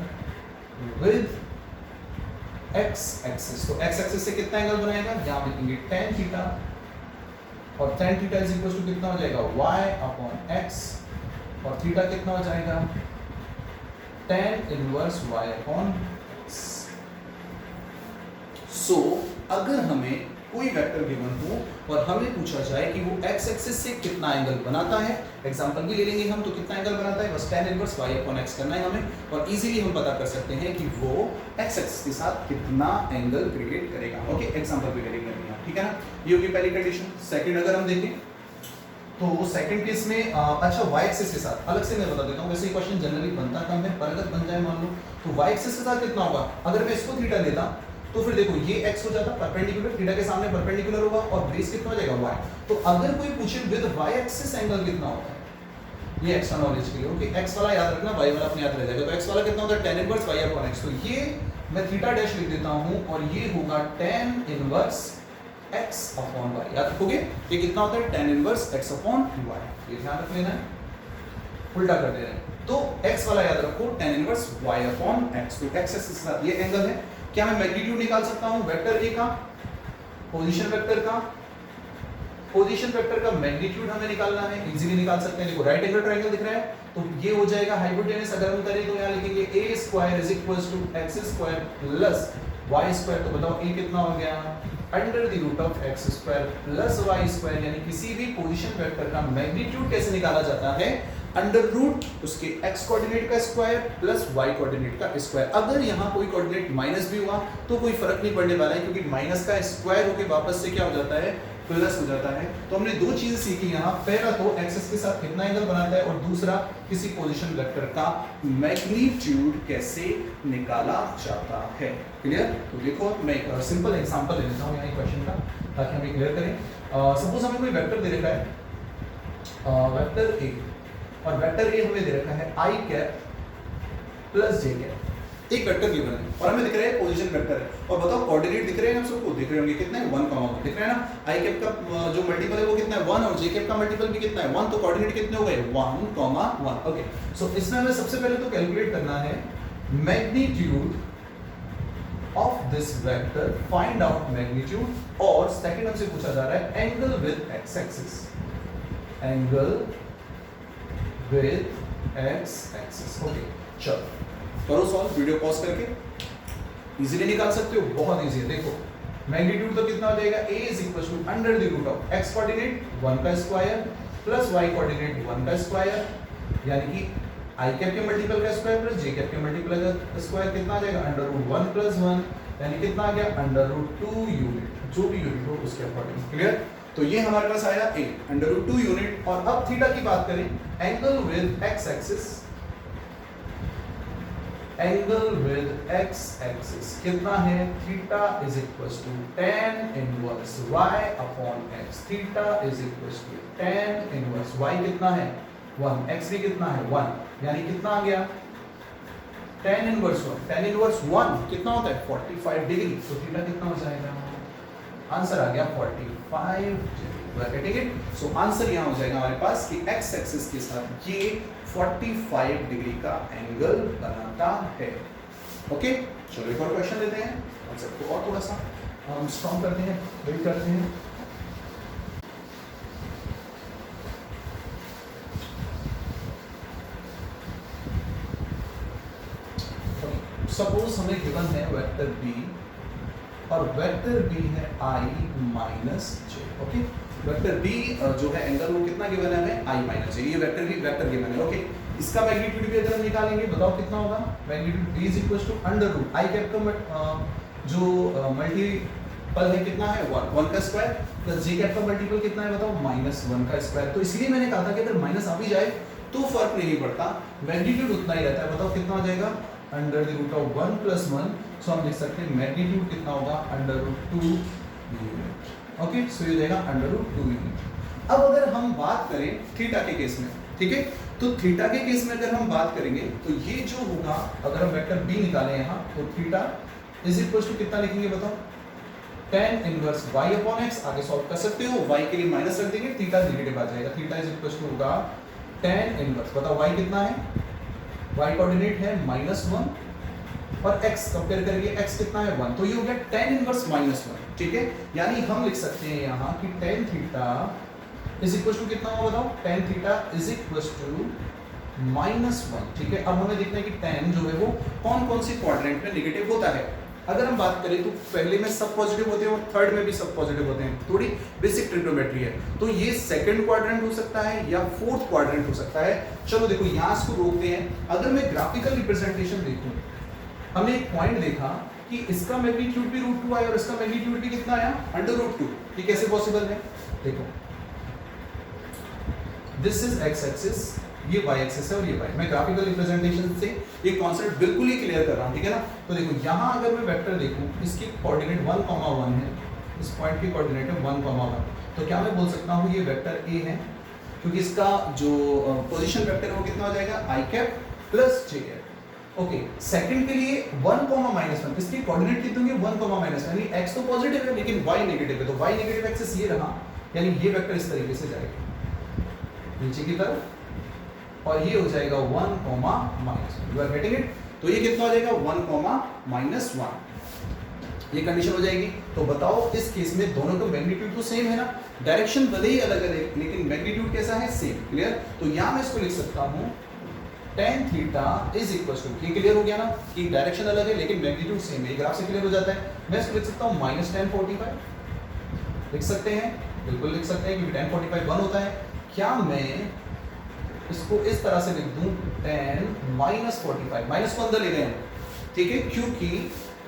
with x axis. तो x एक्सिस से कितना एंगल बनाएगा? यहां लिखेंगे tan थीटा, और tan theta is equal to कितना हो जाएगा? y अपॉन x, और थीटा कितना हो जाएगा? tan inverse y upon x। So अगर हमें कोई वेक्टर गिवन हो और हमें पूछा जाए कि वो x एक्सिस से कितना एंगल बनाता है, एग्जांपल भी ले लेंगे हम, तो कितना एंगल बनाता है? बस tan inverse y upon x करना है हमें, और इजीली हम पता कर सकते हैं कि वो x एक्सिस के साथ कितना एंगल क्रिएट करेगा। ओके, एग्जांपल भी ले लेंगे हम, ठीक है ना। ये होगी पहली कंडीशन। सेकंड अगर हम देखें तो सेकंड केस में अच्छा y एक्सिस के साथ अलग से मैं बता देता हूँ, वैसे ये क्वेश्चन जनरली बनता कम है, पर अगर बन जाए मान लो तो y एक्सिस के साथ कितना होगा, अगर मैं इसको थीटा लेता तो फिर देखो ये x हो जाता परपेंडिकुलर, थीटा के सामने परपेंडिकुलर होगा और बेस कितना हो जाएगा y। तो अगर कोई पूछे विद y एक्सिस एंगल कितना होता है, ये x का नॉलेज के लिए, ओके x वाला याद रखना, y वाला अपने याद रह जाएगा। तो x वाला कितना होता है tan inverse y upon x, तो ये मैं थीटा डैश लिख देता हूं और ये होगा tan inverse x upon y, याद रखोगे ये कितना होता है tan inverse x upon y, ये ध्यान रख लेना है, उल्टा कर दे रहे हैं। तो x वाला याद रखो tan inverse y upon x, तो x एक्सिस के साथ ये एंगल है। क्या मैं मैग्नीट्यूड निकाल सकता हूं वेक्टर a का, पोजीशन वेक्टर का, पोजीशन वेक्टर का मैग्नीट्यूड हमें निकालना है, इजीली निकाल सकते हैं। देखो राइट एंगल ट्रायंगल दिख रहा है तो ये हो जाएगा हाइपोटेनस, अगर हम करें तो यहां लिखेंगे a square is equals to x square plus y square, तो बताओ a कितना हो गया, under the root of x square plus y square, यानी किसी भी पोजीशन वेक्टर का मैग्नीट्यूड कैसे निकाला जाता है, अंडर रूट उसके x कोऑर्डिनेट का स्क्वायर प्लस y कोऑर्डिनेट का स्क्वायर। अगर यहाँ कोई कोऑर्डिनेट माइनस भी हुआ तो कोई फर्क नहीं पड़ने वाला है, क्योंकि माइनस का स्क्वायर होके वापस से क्या हो जाता है, प्लस हो जाता है। तो हमने दो चीजें सीखी यहाँ, पहला तो एक्सिस के साथ कितना एंगल बनाता है और दूसरा किसी पोजीशन वेक्टर का मैग्नीट्यूड कैसे निकाला जाता है। क्लियर? तो देखो मैं एक सिंपल एग्जांपल ले लेता हूँ यहाँ क्वेश्चन का ताकि हमें क्लियर करें। सपोज हमें कोई वेक्टर दे रखा है वेक्टर ए, और वेक्टर ए हमें दे रखा है i cap plus j cap, एक वेक्टर गिवन है और हमें दिख रहा है पोजीशन वेक्टर है, और बताओ कोऑर्डिनेट दिख रहे हैं, हम सबको दिख रहे होंगे कितने 1, 1 दिख रहा है ना। i कैप का जो मल्टीपल है वो कितना है 1 और j कैप का मल्टीपल भी कितना है 1, तो कोऑर्डिनेट कितने हो गए 1, 1। ओके, सो इसमें हमें सबसे पहले तो कैलकुलेट करना है magnitude of this vector, find out magnitude, और सेकंड हमसे पूछा जा रहा है angle with x axis, angle with x axis. Okay चलो करो सॉल्व, वीडियो पॉज करके इजीली निकाल सकते हो, बहुत इजी है। देखो मैग्नीट्यूड तो कितना हो जाएगा, a is equal to under the root of x coordinate 1 का स्क्वायर प्लस y कोऑर्डिनेट 1 का स्क्वायर, यानी कि i कैप के मल्टीपल का स्क्वायर प्लस j कैप के मल्टीपल का स्क्वायर, कितना आ जाएगा अंडर रूट 1 प्लस 1, यानी कितना आ गया अंडर रूट 2 यूनिट, जो भी यूनिट हो उसके अकॉर्डिंग। क्लियर? तो ये हमारे पास आया a अंडर रूट 2 यूनिट। और अब थीटा की बात करें, angle with x axis, angle with x axis कितना है, theta is equals to tan inverse y upon x, theta is equals to tan inverse y कितना है 1, x भी कितना है 1, यानी कितना आ गया tan इनवर्स 1, tan इनवर्स 1 कितना होता है 45 डिग्री, तो थीटा कितना हो जाएगा, आंसर आ गया 45 degree. Getting it? So answer यहाँ हो जाएगा हमारे पास कि x एक्सिस के साथ ये 45 डिग्री का एंगल बनाता है। ओके चलो एक और क्वेश्चन लेते हैं, कॉन्सेप्ट को और थोड़ा सा हम स्ट्रॉन्ग करते हैं, बिल्ड करते हैं। सपोज हमें गिवन है वेक्टर b और वेक्टर b है i minus j। Okay, vector b जो है एंगल वो कितना गिवन है हमें i माइनस j, ये वेक्टर भी वेक्टर गिवन है। ओके, इसका मैग्नीट्यूड भी अगर हम निकालेंगे बताओ कितना होगा, magnitude b is equal to under root i cap का जो मल्टीपल है कितना है 1 का स्क्वायर प्लस j कैप का मल्टीपल कितना है बताओ -1 का स्क्वायर। तो इसलिए मैंने कहा था कि अगर माइनस आ भी जाए तो फर्क नहीं पड़ता, मैग्नीट्यूड उतना ही रहता है। बताओ कितना हो जाएगा under the root of 1 plus 1, so हम लिख सकते हैं मैग्नीट्यूड कितना होगा under root 2 unit. Okay, so ये हो जाएगा अंडर रूट 2 यूनिट। अब अगर हम बात करें थीटा के केस में, ठीक है, तो थीटा के केस में अगर हम बात करेंगे तो ये जो होगा, अगर हम वेक्टर b निकालें यहाँ तो थीटा इज इक्वल टू कितना लिखेंगे बताओ, tan inverse y upon x, आगे सॉल्व कर सकते हो, y के लिए माइनस रख देंगे, थीटा नेगेटिव आ जाएगा, थीटा इज इक्वल टू होगा tan इनवर्स, बताओ y कितना है, y कोऑर्डिनेट है -1 और x कंपेयर करेंगे, x कितना है 1, तो ये हो गया tan इनवर्स -1। ठीक है, यानी हम लिख सकते हैं यहाँ कि tan theta is equal to कितना होगा बताओ, tan theta is equal to -1। ठीक है, अब हमें देखना है कि tan जो है वो कौन कौन सी क्वाड्रेंट में नेगेटिव होता है। अगर हम बात करें तो पहले में सब पॉजिटिव होते हैं और थर्ड में भी सब पॉजिटिव होते हैं, थोड़ी बेसिक ट्रिग्नोमेट्री है, तो ये सेकंड क्वाड्रेंट हो सकता है या फोर्थ क्वाड्रेंट हो सकता है। चलो देखो यहाँ इसको रोकते हैं, अगर मैं ग्राफिकल रिप्रेजेंटेशन देखूं, हमने एक पॉइंट देखा कि इसका मैग्नीट्यूड भी √2 आया और इसका मैग्नीट्यूड भी कितना आया अंडर √2, ये कैसे पॉसिबल है, देखो दिस इज एक्स एक्सिस, ये वाई एक्सिस है और ये वाई। मैं ग्राफिकल रिप्रेजेंटेशन से ये कॉन्सेप्ट बिल्कुल ही क्लियर कर रहा हूँ, ठीक है ना। तो देखो यहाँ अगर मैं वेक्टर देखूँ, इसकी कोऑर्डिनेट 1,1 है, इस पॉइंट की कोऑर्डिनेट है 1,1, तो क्या मैं बोल सकता हूँ ये वेक्टर ए है, क्योंकि इसका जो पोजीशन वेक्टर है वो कितना हो जाएगा, आई कैप प्लस जे कैप। ओके, सेकंड के लिए 1,-1, इसकी कोऑर्डिनेट कितनी होंगी 1,-1, यानी x तो पॉजिटिव है लेकिन y नेगेटिव है, तो y नेगेटिव एक्सिस ये रहा, यानी ये वेक्टर इस तरीके से जाएगा नीचे की तरफ और ये हो जाएगा 1,-1। You are getting it. तो ये कितना हो जाएगा 1,-1, ये कंडीशन हो जाएगी। तो बताओ इस केस में दोनों का मैग्नीट्यूड तो सेम है ना, डायरेक्शन भले ही अलग अलग लेकिन मैग्नीट्यूड कैसा है, सेम। क्लियर। तो यहां मैं इसको लिख सकता हूं tan theta is equal to, ये क्लियर हो गया ना कि डायरेक्शन अलग है लेकिन मैग्नीट्यूड सेम है, ग्राफ से क्लियर हो जाता है। मैं इसको लिख सकता हूं -tan45, लिख सकते हैं, बिल्कुल लिख सकते हैं, क्योंकि tan 45 1 होता है। क्या मैं इसको इस तरह से लिख दूं tan -45, माइनस को अंदर ले गए हैं, ठीक है, क्योंकि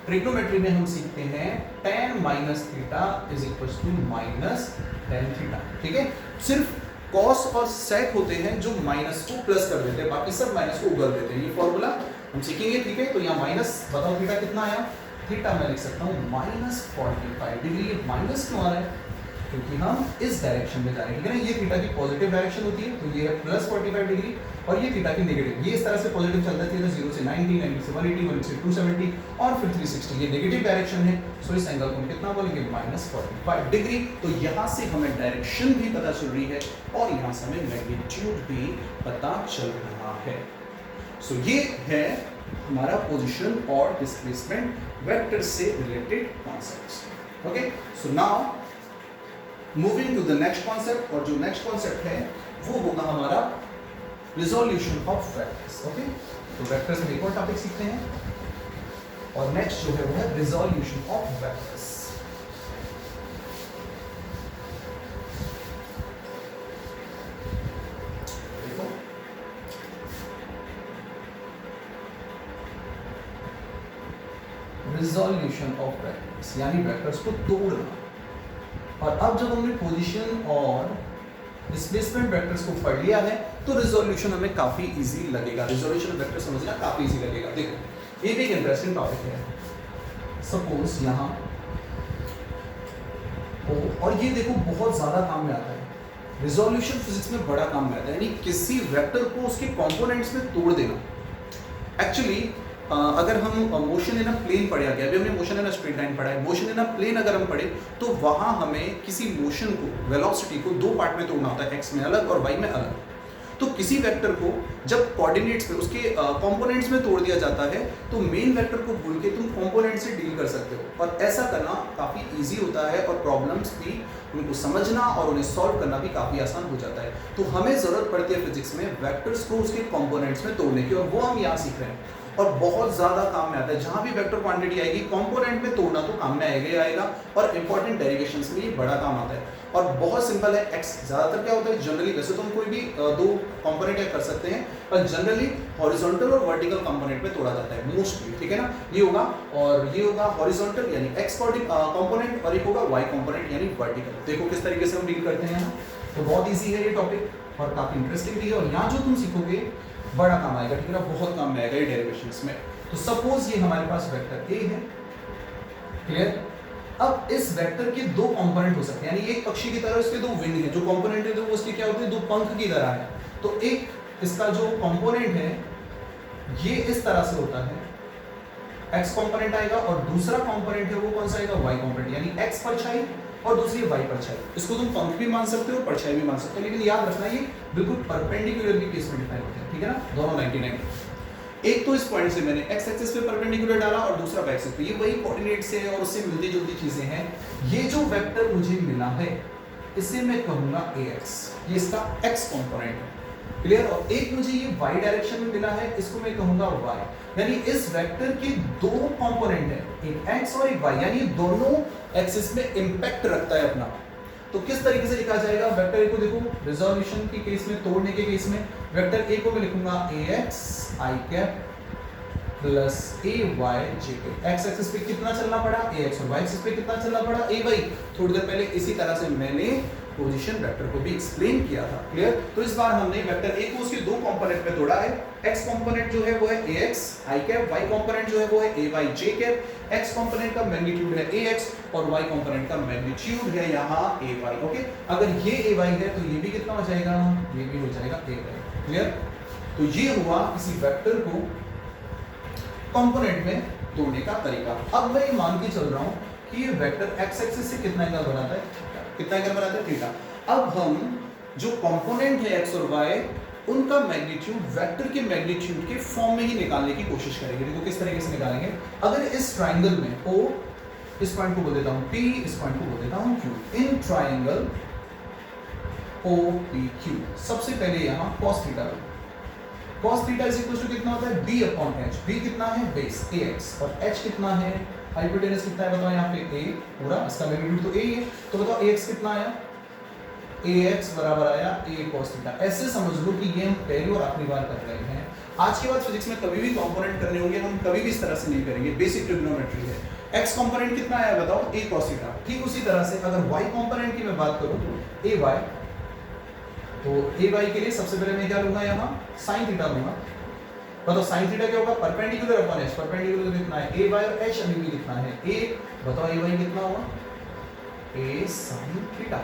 ट्रिग्नोमेट्री में हम सीखते हैं tan -theta is equal to -tan theta, ठीक है। सिर्फ कॉस और सेक होते हैं जो माइनस को प्लस कर देते हैं, बाकी सब माइनस को उगल देते हैं। ये फॉर्मूला हम सीखेंगे, ठीक है। तो यहाँ माइनस, बताओ थीटा कितना आया, थीटा मैं लिख सकता हूँ -45 डिग्री। ये माइनस क्यों आ रहा है, क्योंकि हम इस डायरेक्शन में जा रहे हैं, ठीक है ना। ये थीटा की पॉजिटिव डायरेक्शन होती है, तो ये है +45 डिग्री, और ये थीटा की नेगेटिव। ये इस तरह से पॉजिटिव चलता है, 0 से 90, 90 से 180, 180 से 270 और फिर 360, ये नेगेटिव डायरेक्शन है। सो इस एंगल को हम कितना बोलेंगे, -45 डिग्री। तो यहाँ से हमें डायरेक्शन भी पता चल रही है और यहाँ से हमें मैग्नीट्यूड भी पता चल रहा है। सो ये है हमारा पोजीशन और डिस्प्लेसमेंट वेक्टर से related concepts. Okay, so now moving to the next concept, और जो नेक्स्ट कॉन्सेप्ट है वो होगा हमारा रिजोल्यूशन ऑफ वेक्टर्स। ओके, तो वेक्टर्स में एक और टॉपिक सीखते हैं और नेक्स्ट जो है वो है रिजोल्यूशन ऑफ वेक्टर्स। देखो रिजोल्यूशन ऑफ वेक्टर्स यानी वेक्टर्स को तोड़ना। और अब जब हमने पोजीशन और डिस्प्लेसमेंट वेक्टर्स को पढ़ लिया है तो रिजोल्यूशन हमें काफी इजी लगेगा, रिजोल्यूशन वेक्टर समझना काफी इजी लगेगा। देखो ये भी एक इंटरेस्टिंग टॉपिक है। सपोज यहाँ और ये देखो बहुत ज्यादा काम में आता है, रिजोल्यूशन फिजिक्स में बड़ा काम में आता है, यानी किसी वेक्टर को उसके कंपोनेंट्स में तोड़ देना। एक्चुअली अगर हम मोशन इन अ प्लेन पढ़ा गया, अभी हमने motion in a straight line पढ़ा है, मोशन इन अ प्लेन अगर हम पढ़े तो वहां हमें किसी मोशन को, वेलोसिटी को दो पार्ट में तोड़ना होता है, एक्स में अलग और वाई में अलग। तो किसी वेक्टर को जब कोऑर्डिनेट्स पे उसके कंपोनेंट्स में तोड़ दिया जाता है तो मेन वेक्टर को भूल के तुम कंपोनेंट से डील कर सकते हो, और ऐसा करना काफ़ी इजी होता है और प्रॉब्लम्स भी उनको समझना और उन्हें सॉल्व करना भी काफ़ी आसान हो जाता है। तो हमें ज़रूरत पड़ती है फिजिक्स में वेक्टर्स को उसके कंपोनेंट्स में तोड़ने की, और वो हम यहाँ सीख रहे हैं और बहुत ज़्यादा काम में आता है। जहाँ भी वेक्टर क्वांटिटी आएगी कंपोनेंट में तोड़ना तो काम में आएगा ही आएगा, और इंपॉर्टेंट डेरिवेशंस में ये बड़ा काम आता है। और बहुत सिंपल है, एक्स ज़्यादातर क्या होता है जनरली, वैसे तो हम कोई भी दो कंपोनेंट कर सकते हैं, पर जनरली हॉरिजॉन्टल और वर्टिकल कंपोनेंट में तोड़ा जाता है मोस्टली, ठीक है ना। ये होगा और ये होगा हॉरिजॉन्टल यानी एक्स कंपोनेंट, और एक होगा वाई कंपोनेंट यानी वर्टिकल। देखो किस तरीके से हम डील करते हैं। तो बहुत ईजी है ये टॉपिक और काफ़ी इंटरेस्टिंग भी है, और यहाँ जो तुम सीखोगे बड़ा काम आएगा, ठीक है ना, बहुत काम में आएगा ये डेरिवेशंस में। तो सपोज ये हमारे पास वेक्टर ए है, क्लियर। अब इस वेक्टर के दो कंपोनेंट हो सकते हैं, यानी एक पक्षी की तरह इसके दो विंग है, जो कंपोनेंट है तो वो उसके क्या होते हैं, दो पंख की तरह है। तो एक इसका जो कंपोनेंट है ये इस तरह से होता है, एक्स कंपोनेंट आएगा, और दूसरा कंपोनेंट है वो कौन सा आएगा, वाई कंपोनेंट, यानी एक्स परछाई और दूसरी वाई परछाई। इसको तुम पंख भी मान सकते हो, परछाई भी मान सकते हो, लेकिन याद रखना ये बिल्कुल परपेंडिकुलरली केस में डिफाइन होते हैं, ठीक है ना, दोनों 99। एक तो इस पॉइंट से मैंने एक्स एक्सिस पे परपेंडिकुलर डाला और दूसरा वाई एक्सिस पे, ये वही कोऑर्डिनेट्स है और उससे मिलती जुलती चीजें हैं। ये जो वेक्टर मुझे मिला है इसे मैं कहूंगा ax, ये इसका x कंपोनेंट है, क्लियर। और एक मुझे ये y डायरेक्शन में मिला है, इसको मैं कहूंगा y, यानी इस वेक्टर के दो कंपोनेंट है, एक x और एक y, यानी दोनों एक्सिस में इंपैक्ट रखता है अपना। तो किस तरीके से लिखा जाएगा वेक्टर ए को, देखो रिजोल्यूशन के केस में, तोड़ने के केस में, वेक्टर ए को मैं लिखूंगा ax i cap plus ay j cap. x axis पे कितना चलना पड़ा ax, और y एक्सिस पे कितना चलना पड़ा ay। थोड़ी देर पहले इसी तरह से मैंने पोजीशन वेक्टर को भी एक्सप्लेन किया था। क्लियर? तो इस बार हमने वेक्टर ए को उसके दो कंपोनेंट में तोड़ा है। x कंपोनेंट जो है वो है ax i cap, y component जो है वो है ay j cap. x component का मैग्नीट्यूड है ax और y कंपोनेंट का मैग्नीट्यूड है यहाँ ay। ओके, अगर ये ay है तो ये भी कितना हो जाएगा, ये भी हो जाएगा ay। क्लियर? तो ये हुआ किसी वेक्टर को कंपोनेंट में तोड़ने का तरीका। अब मैं ये मान के चल रहा हूं कि ये वेक्टर x एक्सिस से कितना एंगल बनाता है, कितना एंगल बनाता है, थीटा। अब हम जो कंपोनेंट है x और y उनका मैग्नीट्यूड वेक्टर के मैग्नीट्यूड के फॉर्म में ही निकालने की कोशिश करेंगे। देखो किस तरीके से निकालेंगे। अगर इस ट्राइंगल में O, इस पॉइंट को बोल देता हूं P, इस पॉइंट को बोल देता हूं Q, इन ट्राइंगल OPQ सबसे पहले यहां cos थीटा लो। cos theta is equal to कितना होता है b अपॉन h। b कितना है, बेस ax, और h कितना है, हाइपोटेनस कितना है बताओ, यहाँ पे a पूरा, इसका मैग्नीट्यूड तो a ही है। तो बताओ ax कितना आया, ax बराबर आया a cos थीटा। ऐसे समझ लो कि ये हम पहली और आखिरी बार कर रहे हैं। आज के बाद फिजिक्स में कभी भी कंपोनेंट करने होंगे, हम कभी भी इस तरह से नहीं करेंगे, बेसिक ट्रिग्नोमेट्री है। x कंपोनेंट कितना आया बताओ, a cos थीटा। ठीक उसी तरह से अगर y कंपोनेंट की मैं बात करूं तो ay, तो ay के लिए सबसे पहले मैं क्या लूंगा, यहाँ sin थीटा लूंगा। बताओ sin थीटा क्या होगा, परपेंडिकुलर अपॉन h। परपेंडिकुलर कितना है, ay और h अभी भी लिखना है। a बताओ ay कितना होगा, a sin थीटा।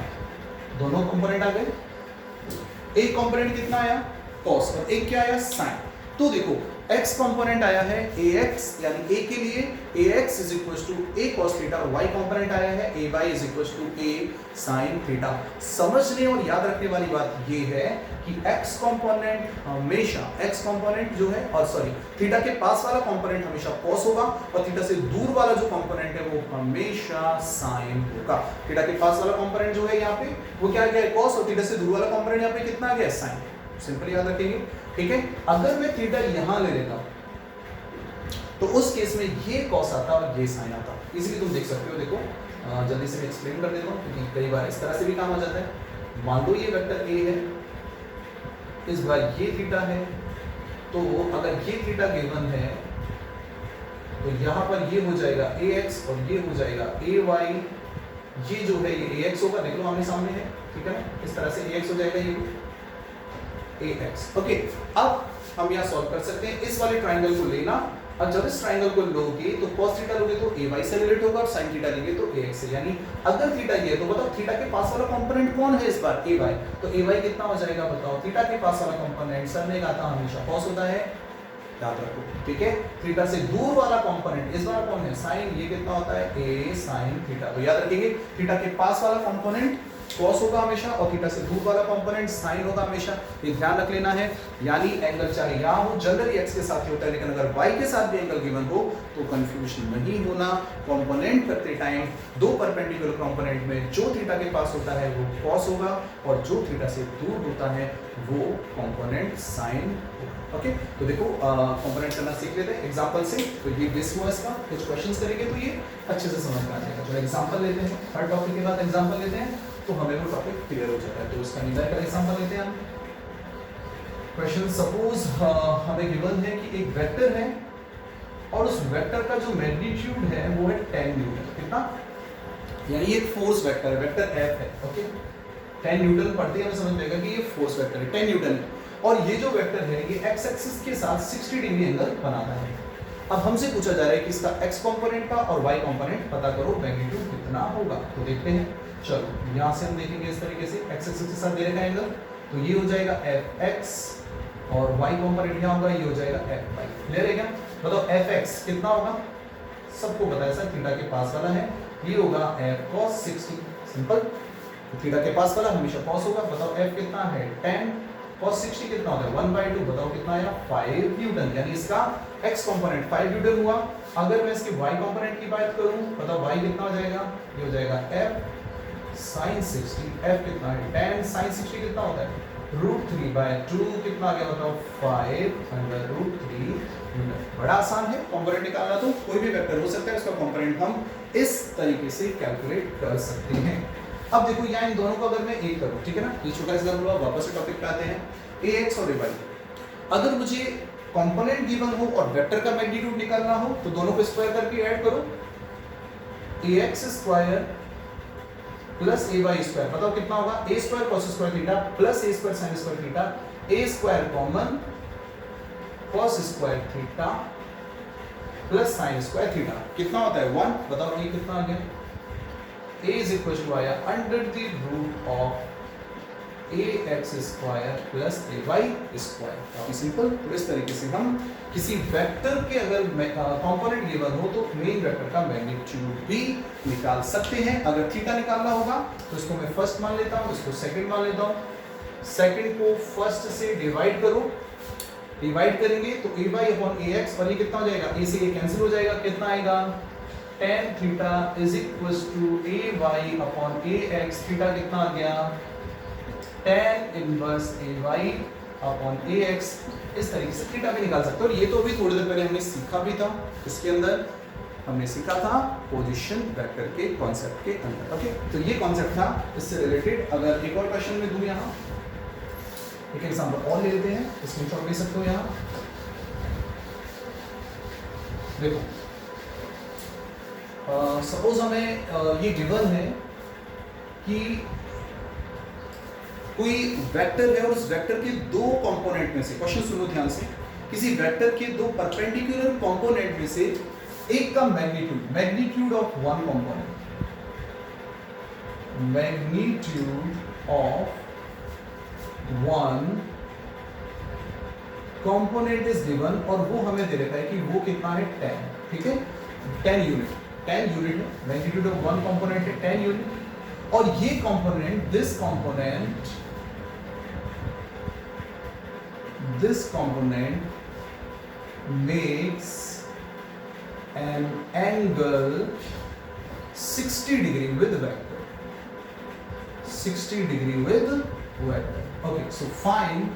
दोनों कंपोनेंट आ गए। एक कंपोनेंट कितना आया, cos, और एक क्या आया, sin। तो देखो x कंपोनेंट आया है ax, यानी a के लिए ax is equal to a cos theta, और y कंपोनेंट आया है ay is equal to a sin theta. समझने और याद रखने वाली बात ये है कि x कंपोनेंट हमेशा, x कंपोनेंट जो है, और सॉरी थीटा के पास वाला कंपोनेंट हमेशा cos होगा, और थीटा से दूर वाला जो कंपोनेंट है वो हमेशा sin होगा। थीटा के पास वाला कंपोनेंट जो है यहाँ पे वो क्या है, cos, और थीटा से दूर वाला कंपोनेंट यहाँ पे कितना आ गया, sin। सिंपल याद रखेंगे। ठीक है, अगर मैं थीटा यहां ले लेता तो उस केस में ये cos आता और ये sin आता। इसीलिए तुम देख सकते हो, देखो जल्दी से मैं एक्सप्लेन कर देता हूं क्योंकि कई बार इस तरह से भी काम आ जाता है। मान लो ये वेक्टर a है, इस बार ये थीटा है, तो अगर ये थीटा गिवन है तो यहां पर ये हो जाएगा ax और ये हो जाएगा ay। ये जो है ये ax होगा, देख लो आमने सामने है, ठीक है ना, इस तरह से ax हो जाएगा, ये ax। ओके, अब हम यहाँ सॉल्व कर सकते हैं। इस वाले ट्राइंगल को लेना, और जब इस ट्राइंगल को लोगे तो cos थीटा लोगे तो ay से रिलेट होगा, और sin थीटा लेंगे तो ax से। यानी अगर थीटा ये है तो बताओ थीटा के पास वाला कंपोनेंट कौन है इस बार, ay। तो ay कितना हो जाएगा बताओ, थीटा के पास वाला कंपोनेंट सर ने कहा था हमेशा cos होता है, याद रखो। ठीक है, थीटा से दूर वाला कंपोनेंट इस बार कौन है, sin। ये कितना होता है, a sin थीटा। तो याद रखेंगे थीटा के पास वाला कंपोनेंट cos होगा हमेशा, और थीटा से दूर वाला कंपोनेंट sin होगा हमेशा। ये ध्यान रख लेना है। यानी एंगल चाहे यहाँ हो, जनरली x के साथ ही होता है, लेकिन अगर y के साथ भी एंगल गिवन हो तो कंफ्यूजन नहीं होना। कंपोनेंट करते टाइम दो परपेंडिकुलर कंपोनेंट में जो थीटा के पास होता है वो cos होगा, और जो थीटा से दूर होता है वो कंपोनेंट sin होगा। ओके, तो देखो कंपोनेंट करना सीख लेते हैं एग्जांपल से। तो ये बेस हुआ इसका, कुछ क्वेश्चंस करेंगे तो ये अच्छे से समझ में आ जाएगा। जो एग्जांपल लेते हैं, हर टॉपिक के बाद एग्जांपल लेते हैं तो हमें वो टॉपिक क्लियर हो जाता है। तो इसका न्यूमेरिकल एग्जांपल लेते हैं हम। क्वेश्चन सपोज हमें गिवन है कि एक वेक्टर है और उस वेक्टर का जो मैग्नीट्यूड है वो है 10 न्यूटन। कितना, यानी एक फोर्स वेक्टर है, वेक्टर F है। ओके, 10 न्यूटन पढ़ते हैं हमें समझ में आएगा कि ये फोर्स वेक्टर है, 10 न्यूटन है, और ये जो वेक्टर है ये x एक्सिस के साथ 60 डिग्री एंगल बनाता है। अब हमसे पूछा जा रहा है कि इसका x कंपोनेंट का और y कंपोनेंट पता करो, मैग्नीट्यूड कितना होगा। तो देखते हैं, चलो यहाँ से हम देखेंगे इस तरीके से x एक्सिस के साथ दे रखा है एंगल, तो ये हो जाएगा fx, और y कंपोनेंट क्या होगा, ये हो जाएगा fy। क्लियर है क्या? बताओ fx कितना होगा, सबको पता है सर, थीटा के पास वाला है, ये होगा f cos 60। सिंपल, थीटा के पास वाला हमेशा cos होगा। बताओ f कितना है, 10 cos 60 कितना होता है, 1/2। बताओ कितना आया, 5 न्यूटन। यानी इसका x कंपोनेंट 5 न्यूटन हुआ। अगर मैं इसके y कंपोनेंट की बात करूं, बताओ y कितना हो जाएगा, ये हो जाएगा f sin 60। f कितना है, 10 sin 60 कितना होता है, √3/2। कितना आ गया बताओ, 5/√3 न्यूटन। बड़ा आसान है कंपोनेंट निकालना, तो कोई भी वेक्टर हो सकता है, उसका कंपोनेंट हम इस तरीके से कैलकुलेट कर सकते हैं। अब देखो यहाँ इन दोनों को अगर मैं एक करूं, ठीक है ना, ये छोटा एग्जांपल हुआ, वापस से टॉपिक पे आते हैं। ax और ay, अगर मुझे कंपोनेंट गिवन हो और वेक्टर का मैग्नीट्यूड निकालना हो तो दोनों को स्क्वायर करके ऐड करो, ax square plus a y square, बताओ कितना होगा, a square cos square theta plus a square sine square theta, a square common cos square theta plus sine square theta कितना होता है 1, बताओ ये कितना आ गया, a इज इक्वल टू आया under the root of ax square plus ay square. काफी सिंपल। तो इस तरीके से हम किसी वेक्टर के अगर कंपोनेंट गिवन हो तो मेन वेक्टर का मैग्नीट्यूड भी निकाल सकते हैं। अगर थीटा निकालना होगा तो इसको मैं फर्स्ट मान लेता हूं, इसको सेकंड मान लेता हूं, सेकंड को फर्स्ट से डिवाइड करो, डिवाइड करेंगे तो a y अपॉन ax, और ये कितना हो जाएगा, a से ये कैंसिल हो जाएगा, कितना आएगा tan theta is equals to ay upon ax, theta कितना आ गया tan inverse ay upon ax। इस तरीके से थीटा भी निकाल सकते हो। और ये तो अभी थोड़ी देर पहले हमने सीखा भी था, इसके अंदर हमने सीखा था पोजीशन वेक्टर के कॉन्सेप्ट के अंदर। ओके, तो ये कॉन्सेप्ट था इससे रिलेटेड। अगर एक और क्वेश्चन में दूं, यहाँ एक एग्जांपल और ले लेते हैं, स्क्रीनशॉट ले सकते हो। यहाँ देखो, सपोज हमें ये गिवन है कि कोई वेक्टर है और उस वेक्टर के दो कंपोनेंट में से, क्वेश्चन सुनो ध्यान से, किसी वेक्टर के दो परपेंडिकुलर कंपोनेंट में से एक का magnitude of one component, magnitude of one component is given, और वो हमें दे रखा है कि वो कितना है 10, ठीक है 10 यूनिट है, मैग्नीट्यूड ऑफ वन कंपोनेंट है 10 यूनिट, और ये component this component makes an angle 60 degree with vector, 60 degree with vector. Okay, so find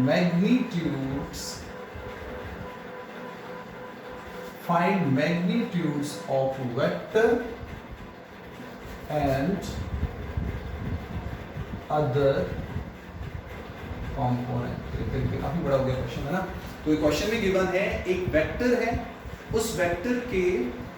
magnitudes of vector and other component. काफी बड़ा हो गया क्वेश्चन, है ना। तो ये क्वेश्चन में गिवन है एक वेक्टर है, उस वेक्टर के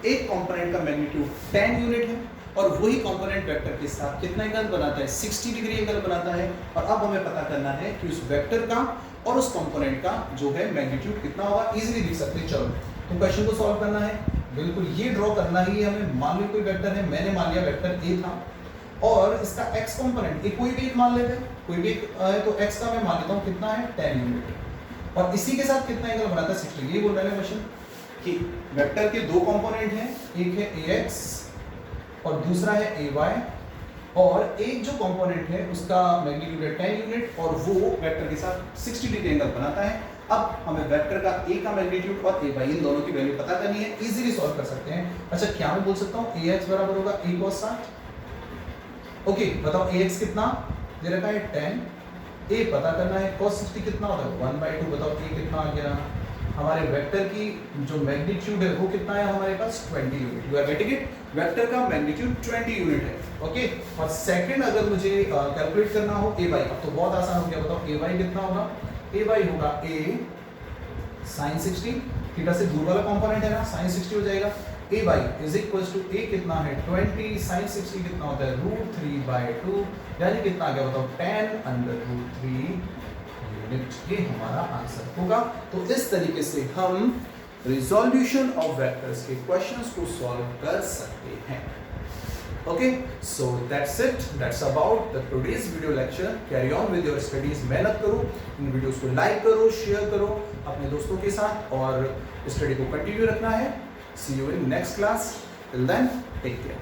एक कंपोनेंट का मैग्नीट्यूड 10 यूनिट है, और वही कंपोनेंट वेक्टर के साथ कितना एंगल बनाता है, 60 डिग्री एंगल बनाता है। और अब हमें पता करना है कि उस वेक्टर का और उस कंपोनेंट का जो है मैग्नीट्यूड कितना होगा। इजीली लिख सकते हैं। चलो, तो क्वेश्चन को सॉल्व करना है, बिल्कुल ये ड्रॉ करना ही है हमें। मान लो कोई वेक्टर है, मैंने मान लिया वेक्टर ए था, और इसका x कंपोनेंट कोई भी एक मान लेते हैं, कोई भी एक है, तो x का मैं मान लेता हूं कितना है 10 यूनिट, और इसी के साथ कितना एंगल बनाता है 60। ये बोल रहा है क्वेश्चन कि वेक्टर के दो कंपोनेंट हैं, एक है ax और दूसरा है ay, और एक जो कंपोनेंट है उसका मैग्नीट्यूड है 10 यूनिट, और वो वेक्टर के साथ 60 डिग्री एंगल बनाता है। अब हमें वेक्टर का a का मैग्नीट्यूड और ay इन दोनों की वैल्यू पता करनी है, इजीली सॉल्व कर सकते हैं। अच्छा, क्या मैं बोल सकता हूं ax बराबर होगा a cos 60। ओके, बताओ ax कितना दे रखा है 10, a पता करना है, cos 60 कितना होता है 1/2। बताओ a कितना आ गया, हमारे वेक्टर की जो मैग्नीट्यूड है वो कितना है हमारे पास 20 unit. You are getting it, vector का मैग्नीट्यूड 20 यूनिट है। ओके, और सेकंड अगर मुझे कैलकुलेट करना हो ay, अब तो बहुत आसान हो गया। बताओ ay कितना होगा, ay होगा a sin 60, थीटा से दूर वाला कंपोनेंट है ना, sin 60 हो जाएगा। a by is equals to a कितना है 20, sin 60 कितना होता है √3/2, यानी कितना आ गया बताओ 10√3 यूनिट। ये हमारा आंसर होगा। तो इस तरीके से हम रिजोल्यूशन ऑफ वेक्टर्स के क्वेश्चंस को सॉल्व कर सकते हैं। Okay, so that's it, that's about the today's video lecture. Carry on with your studies, मेहनत करो, इन वीडियोस को लाइक करो, शेयर करो अपने दोस्तों के साथ, और स्टडी को कंटिन्यू रखना है। See you in next class. Till then, take care.